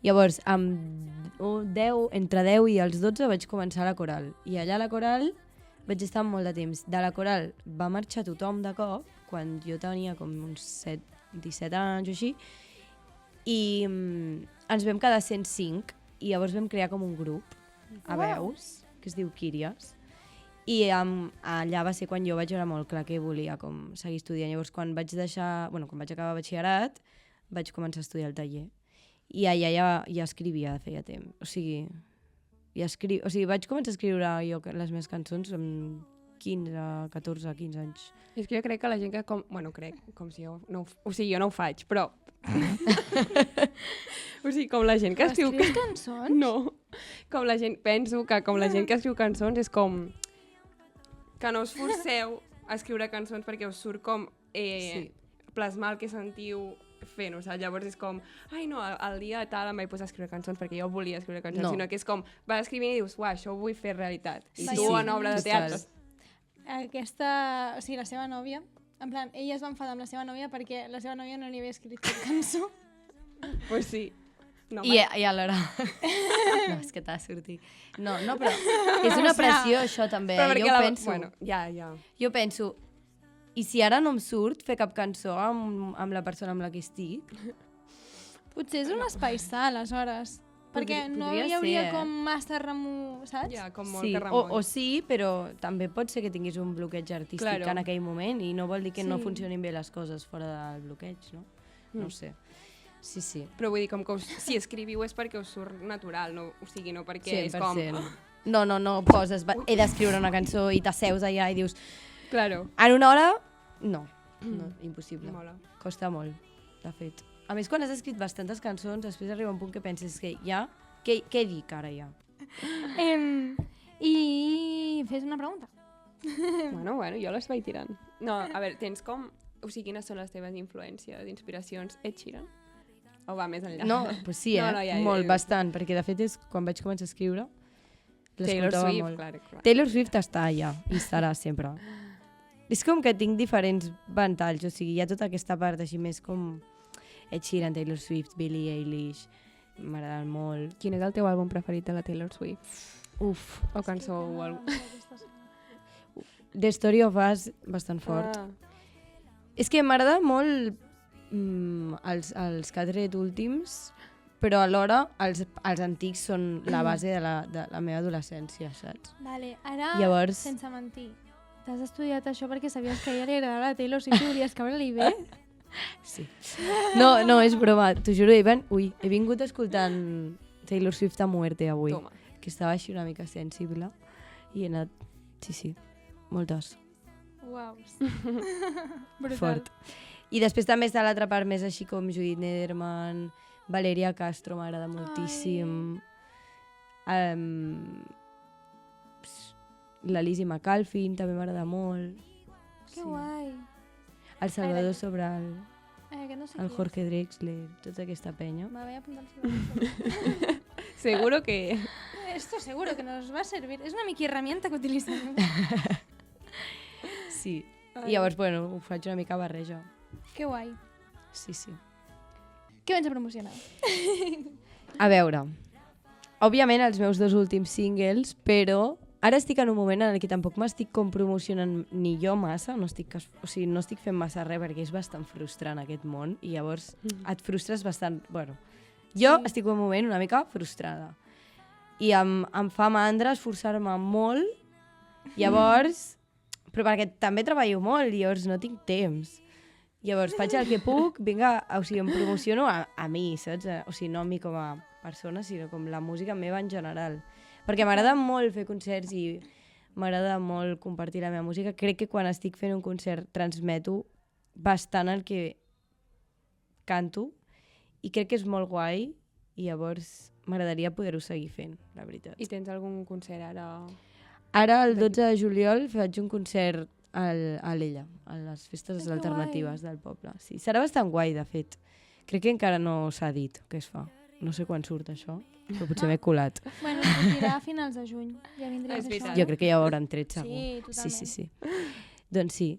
Llavors, entre 10 i els 12 vaig començar a la coral. I allà a la coral vaig estar molt de temps. De la coral va marxar tothom de cop, quan jo tenia com uns 17 anys o així, i ens vam quedar 105, i llavors vam crear com un grup a veus, que es diu Quíries. I allà va ser quan jo vaig veure molt clar que volia com seguir estudiant. Llavors, quan vaig acabar batxillerat, vaig començar a estudiar al taller. I allà ja escrivia de feia temps. O sigui, vaig començar a escriure jo les meves cançons amb 15, 14, 15 anys. És que jo crec que la gent que... com si jo no... O sigui, jo no ho faig, però... o sigui, com la gent que escriu... Escrius cançons? No. Penso que com la gent que escriu cançons és com... Que no us forceu a escriure cançons perquè us surt com plasmar el que sentiu fent-ho, saps? Llavors és com, ai no, el dia tal em vaig posar a escriure cançons perquè jo volia escriure cançons, sinó que és com, vas escrivint i dius, uah, això ho vull fer realitat. I tu en obra de teatre... O sigui, la seva nòvia, en plan, ella es va enfadar amb la seva nòvia perquè la seva nòvia no li havia escrit cap cançó. Pues sí. No, I alhora... no, és que t'ha de sortir. No, però és una pressió això també. Però perquè jo penso... Bueno, ja. Jo penso, i si ara no em surt fer cap cançó amb la persona amb la que estic? Potser és un espai sa, aleshores. Perquè no podria hi hauria ser, com massa remú, saps? Ja, com molt Sí, que remoll. o sí, però també pot ser que tinguis un bloqueig artístic en aquell moment i no vol dir que no funcionin bé les coses fora del bloqueig, no? No ho sé. Sí. Però vull dir, com que si escriviu és perquè us surt natural, no, o sigui, no perquè 100%. és com... No poses, he d'escriure una cançó i t'asseus allà i dius, Claro. en una hora, no, impossible. Mola. Costa molt, de fet. A més, quan has escrit bastantes cançons, després arriba un punt que penses que ja, què dic ara ja? I fes una pregunta. Bueno, jo les vaig tirant. No, a veure, tens com... O sigui, quines són les teves influències, inspiracions? Ed Sheeran? O va més enllà? No, pues sí, molt, bastant, perquè de fet és quan vaig començar a escriure, Taylor l'escoltava Swift, molt. clar. Taylor Swift està allà, i estarà sempre. És com que tinc diferents ventalls, o sigui, hi ha tota aquesta part així més com Ed Sheeran, Taylor Swift, Billie Eilish, m'agraden molt. Quin és el teu àlbum preferit de la Taylor Swift? Uf, O cançó o àlbum? The Story of Us, bastant fort. És que m'agrada molt els que ha tret últims, però alhora els antics són la base de la meva adolescència, saps? Vale, ara, Llavors- sense mentir, t'has estudiat això perquè sabies que a ella li agradava la Taylor Swift i volies caure-li bé? Sí. No, és broma, t'ho juro, he vingut escoltant Taylor Swift a muerte avui, Toma. que estava així una mica sensible, i he anat, sí, moltes. Uau. Brutal. Fort. I després també està l'altra part més així com Judith Nederman, Valeria Castro m'agrada moltíssim. La Lizzie McAlpin també m'agrada molt. Que guai. El Salvador Sobral, Que no sé el qui Jorge Drexler, tota aquesta penya. Me voy a apuntar el Seguro que... Esto seguro que nos va a servir. Es una Miki herramienta que utilizaremos. Sí. I llavors, bueno, ho faig una mica barreja. Que guai. Sí, sí. Què vens a promocionar? A veure, òbviament els meus 2 últims singles, però ara estic en un moment en què tampoc m'estic com promocionant ni jo massa, no estic fent massa res perquè és bastant frustrant aquest món i llavors et frustres bastant. Bueno, jo estic en un moment una mica frustrada i em fa mandra esforçar-me molt, llavors, però perquè també treballo molt i llavors no tinc temps. Llavors faig el que puc, vinga, o sigui, em promociono a mi, saps? O sigui, no a mi com a persona, sinó com la música meva en general. Perquè m'agrada molt fer concerts i m'agrada molt compartir la meva música. Crec que quan estic fent un concert transmeto bastant el que canto i crec que és molt guai i llavors m'agradaria poder-ho seguir fent, la veritat. I tens algun concert ara? Ara, el 12 de juliol, faig un concert a l'Ella, a les festes Que alternatives del poble. Sí, serà bastant guai, de fet. Crec que encara no s'ha dit què es fa. No sé quan surt això, però potser m'he colat. Bueno, es sortirà a finals de juny. Ja vindries És això. veritat. Jo crec que ja ho hauran tret, segur. Sí, totalment. Sí. Doncs sí.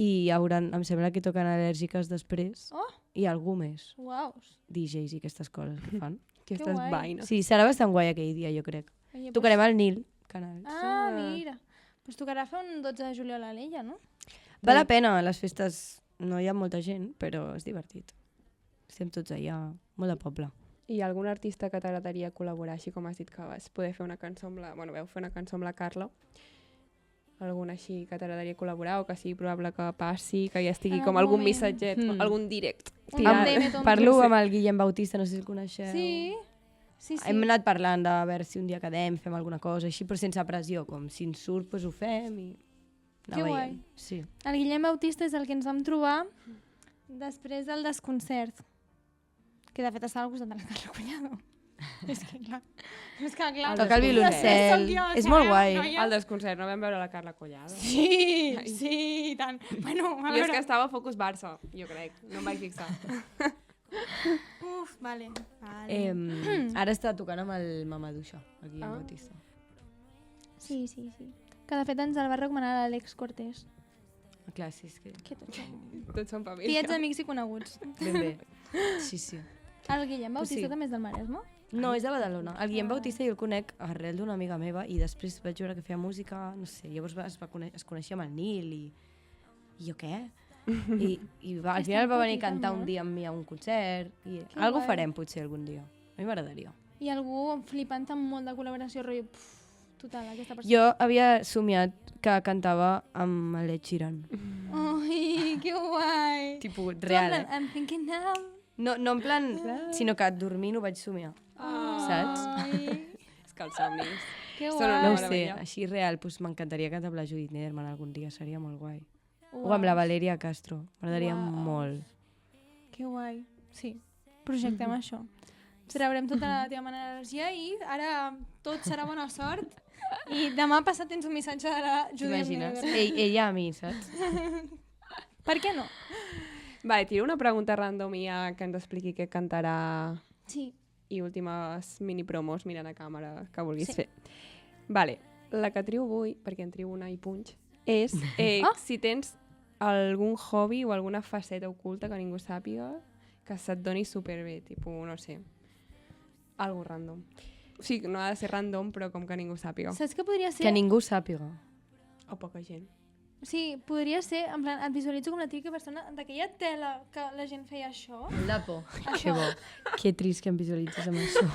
I em sembla que toquen Al·lèrgiques després. Oh! I algú més. Uau. DJs i aquestes coses que fan. Aquestes guai. vaines. Sí, serà bastant guai aquell dia, jo crec. Oye, Tocarem al Nil Canals. Ah, mira. Pues tocarà fer un 12 de juliol a l'Ella, no? Val la pena, a les festes no hi ha molta gent, però és divertit. Estem tots allà, molt de poble. I hi ha algun artista que t'agradaria col·laborar, així com has dit que vas poder fer una cançó amb la... Bueno, veu fer una cançó amb la Carla. Algun així que t'agradaria col·laborar o que sigui probable que passi, que ja estigui En com algun algun moment. missatget, algun direct. Un tirat. DM tonto. Parlo amb el Guillem Bautista, no sé si el coneixeu. Sí. Sí. Hem anat parlant de a veure si un dia quedem, fem alguna cosa així, però sense pressió, com si ens surt, doncs ho fem i anar Que veient. guai. Sí. El Guillem Bautista és el que ens vam trobar després del desconcert. Que de fet estava al costat de la Carla Collado. És que clar. Toca el violoncel. És molt guai. Al desconcert, no vam veure la Carla Collado. Sí, sí, i tant. Bueno, a Jo és veure... que estava a Focus Barça, jo crec. No em vaig fixar. Uf, vale. Ara està tocant amb el Mamaduixa, el Guillem Bautista. Sí. Que de fet ens el va recomanar l'Àlex Cortés. Clar, sí, és que... Que tots som Tots són família. tiets, amics i coneguts. Ben bé. Sí. El Guillem Bautista Sí. també és del Maresme? No, és de Badalona. El Guillem Bautista jo el conec arrel d'una amiga meva i després vaig veure que feia música, no sé, llavors es coneixia amb el Nil i jo què? Al final va venir a cantar un dia amb mi a un concert i algo guai. farem potser algun dia. A mi m'agradaria. I algú flipant amb molt de col·laboració, rotllo, total, aquesta persona. Jo havia somiat que cantava amb l'Ed Sheeran. Ai, que guai! Tipus Tu, real, en plan, I'm thinking now. No en plan, sinó que dormint ho vaig somiar. Saps? Ai, És que els somnis... que Són guai. una No ho sé, meravella. així real, doncs m'encantaria cantar amb la Judith Nederman algun dia, seria molt guai. O Uau, amb la Valeria Castro, m'agradaria Uau. molt. Que guai. Sí, projectem això. Traurem tota la teva manera d'energia i ara tot serà bona sort. I demà passat tens un missatge de la Judith T'imagines? Nederman. Ella a mi, saps? Per què no? Vale, tiro una pregunta random i ja que ens expliqui què cantarà Sí. i últimes mini promos mirant a càmera que vulguis Sí. fer. Vale, la que trio avui, perquè en trio una i punx, és si tens algun hobby o alguna faceta oculta que ningú sàpiga que se't doni superbé, tipus, no sé, algo random. O sigui, no ha de ser random, però com que ningú sàpiga. Saps que podria ser... Que ningú sàpiga. O poca gent. Sí, podria ser, en plan, et visualitzo com la típica persona d'aquella tela que la gent feia això. La por. Això. Que bo. Que trist que em visualitzes amb això.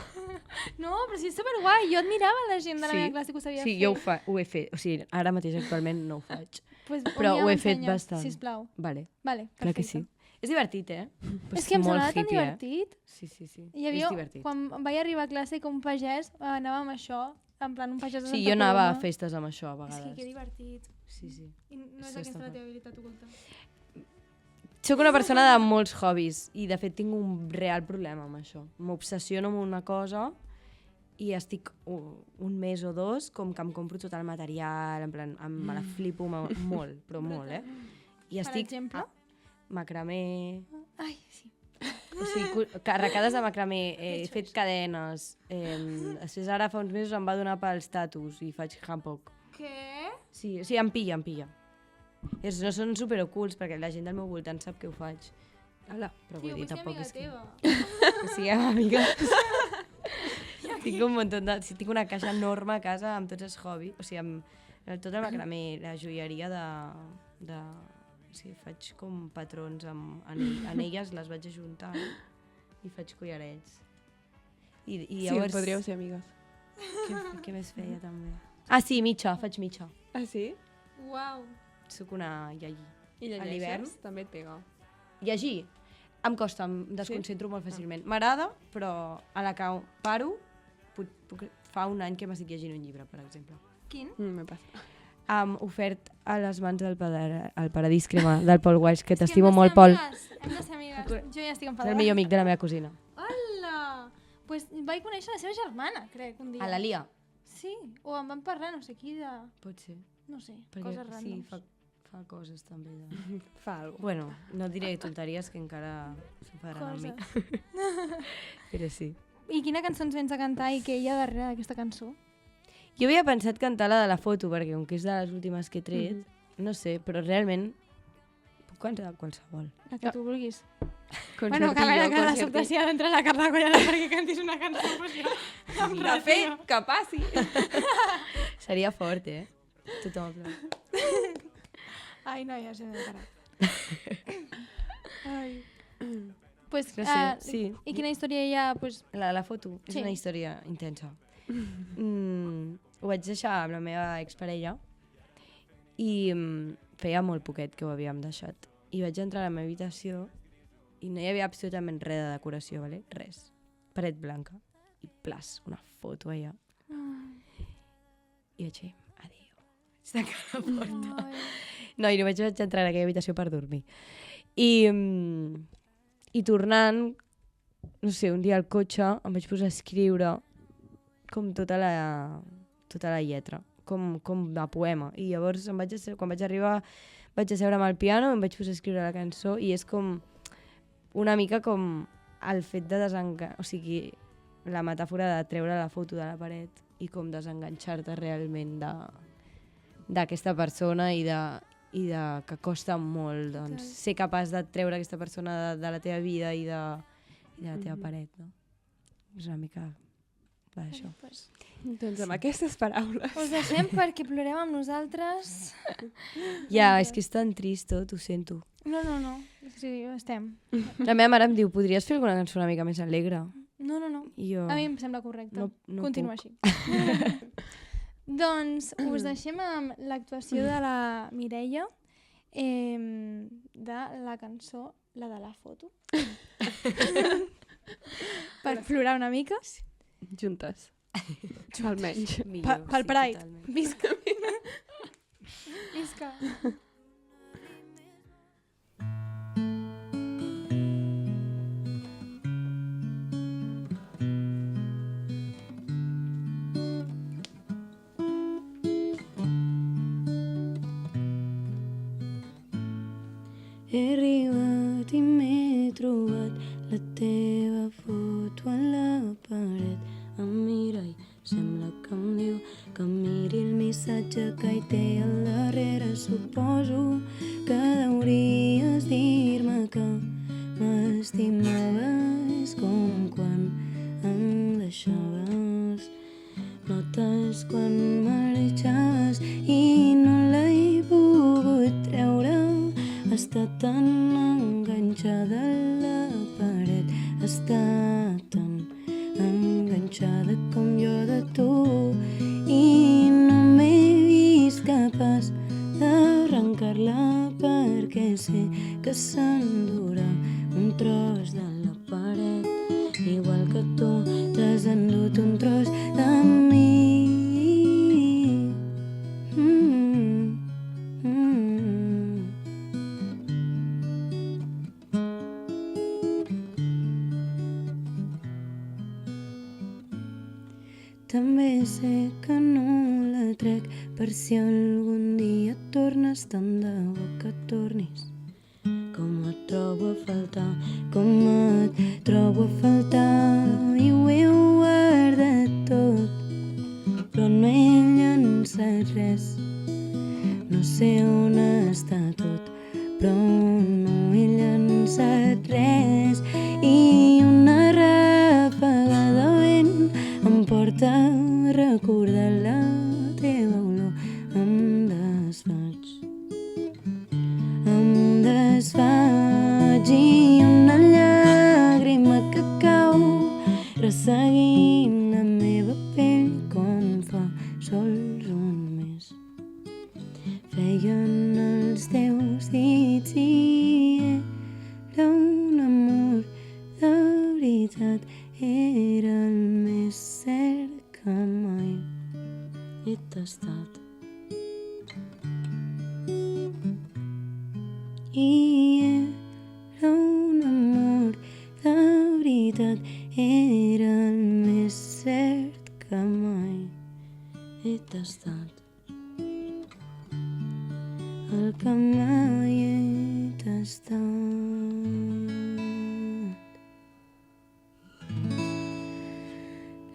No, però sí, és superguai. Jo admirava la gent de la meva classe que ho sabia Sí, fer. jo ho he fet. O sigui, ara mateix actualment no ho faig. Pues, Però ho he fet m'ensenyes, bastant. Sisplau. Vale, Vale, clar que perfecte. sí. És divertit, eh? Però És que em molt semblava tan hippie, divertit. Sí. Hi havia, És divertit. quan vaig arribar a classe com pagès, anava amb això, en plan un pagès de Sí, Santa jo anava a Coloma. festes amb això a És que vegades. que divertit. Sí. I no és Això aquesta està la fort. teva habilitat oculta. Soc una persona de molts hobbies i de fet tinc un real problema amb això. M'obsessiono amb una cosa i estic un mes o dos com que em compro tot el material, en plan, me la flipo molt, però molt, eh? I estic... exemple? Macramé... Ai, sí. O sigui, carregades de macramé, he fet cadenes. Després ara fa uns mesos em va donar pels tatus i faig hanbok. Què? Sí, o sigui, em pilla. No són superocults, perquè la gent del meu voltant sap que ho faig. Hola. Però Tio, vull dir, vull ser tampoc amiga és que... teva. Que siguem amigues. Tinc un munt de... Tinc una caixa enorme a casa amb tots els hobbies. O sigui, amb tot el macramé, la joieria de... O sigui, faig com patrons amb anelles, les vaig ajuntant i faig collarets. I llavors... Sí, podríeu ser amigues. Què més feia també? Ah, sí, mitja, faig mitja. Ah, sí? Uau. Soc una iaí. I A l'hivern? També et pega. Llegir em costa, em desconcentro molt fàcilment. M'agrada, però a la que paro, fa un any que m'estic llegint un llibre, per exemple. Quin? Me passa. Ofert a les mans del Paradís Crema, del Paul Walsh, que És que t'estimo hem de ser molt, Pol. amigues, hem de ser amigues. Jo ja estic És enfadada. el millor amic de la meva cosina. Hola! Pues vaig conèixer la seva germana, crec, un dia. A la Lia? Sí, o em van parlar no sé qui de... Pot ser. No sé, Perquè coses sí, randoms. fa coses també. De... Fa alguna Bueno, no diré tonteries que encara s'enfadaran amb mi. Coses. Però sí. I quina cançó ens vens a cantar i què hi ha darrere d'aquesta cançó? Jo havia pensat cantar la de la foto, perquè com que és de les últimes que he tret, no sé, però realment puc cantar qualsevol. La que tu vulguis. Concertillo, Bueno, que a veure, que de concertillo. sobte si ha d'entrar la Carla Collada perquè cantis una cançó, pues jo... De fet, que passi. Seria fort, Tothom aplaudeix. Ai, no, ja sé de parar. Ai. Pues, No sé, sí. I quina història hi ha? Pues, La de la foto és Sí. una història intensa. Ho vaig deixar amb la meva exparella i feia molt poquet que ho havíem deixat. I vaig entrar a la meva habitació i no hi havia absolutament res de decoració, ¿vale? Res. Paret blanca. I plas, una foto allà. I vaig dir, adéu. Vaig tancar la porta. No, i no vaig entrar en aquella habitació per dormir. I tornant, no sé, un dia al cotxe em vaig posar a escriure com tota la lletra, com de poema. I llavors quan vaig arribar vaig asseure amb el piano, em vaig posar a escriure la cançó i és com una mica com el fet de o sigui, la metàfora de treure la foto de la paret i com desenganxar-te realment d'aquesta persona i de que costa molt doncs, ser capaç de treure aquesta persona de la teva vida i de la teva paret, no? És una mica d'això. pues, Doncs amb aquestes paraules. us deixem perquè ploreu amb nosaltres. Ja, és que és tan trist tot, ho sento. No. Sí, estem. La meva mare em diu, podries fer alguna cançó una mica més alegre? No. I jo... A mi em sembla correcte. No Continua puc. així. Doncs us deixem amb l'actuació de la Mireia de la cançó La de la foto. Per plorar una mica. Juntes. Almenys. Millor, Pel sí, Pride. totalment. Visca. Visca. He arribat i m'he trobat la teva foto a la paret. Em mira i sembla que em diu que miri el missatge que hi té al darrere. Suposo que hauries dir-me que m'estimaves com quan em deixaves. Notes quan marxaves i no l'he pogut treure. Està tan enganxada a la paret, està tan enganxada com jo de tu i no m'he vist capaç d'arrencar-la perquè sé que s'endurà un tros de la paret igual que tu t'has endut un tros de mi. També sé que no la trec per si algun dia tornes, tant de bo que tornis. Com et trobo a faltar, com et trobo a faltar. I ho he guardat tot, però no he llançat res. No sé on està resseguint la meva pell com fa sols un mes. Feien els teus dits i era un amor de veritat, era el més cert que mai he tastat. I era un amor de veritat, era el més cert que mai he tastat. El que mai he tastat.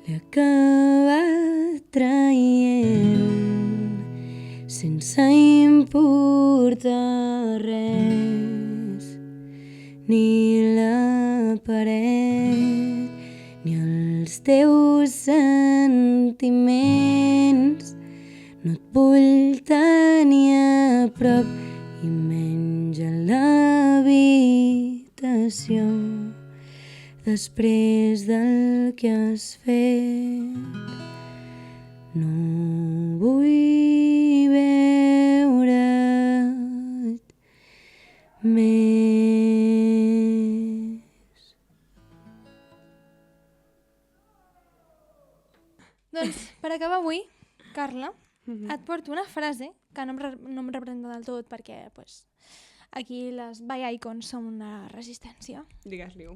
L'he acabat traient sense importar res, ni la paret, ni els teus sentiments. No et vull tenir a prop i menys a l'habitació. Després del que has fet, no vull veure't més. Doncs, per acabar avui, Carla, et porto una frase que no em representa del tot perquè pues, aquí les by icons són una resistència. Digues-li-ho.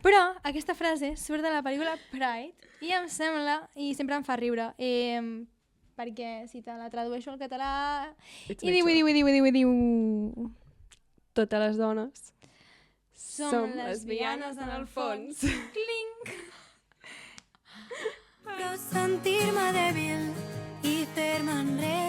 Però aquesta frase surt de la pel·lícula Pride i em sembla, i sempre em fa riure, perquè si te la tradueixo al català i diu... Totes les dones Som lesbianes en el fons. Clinc! Però sentir-me dèbil i fer-me enrere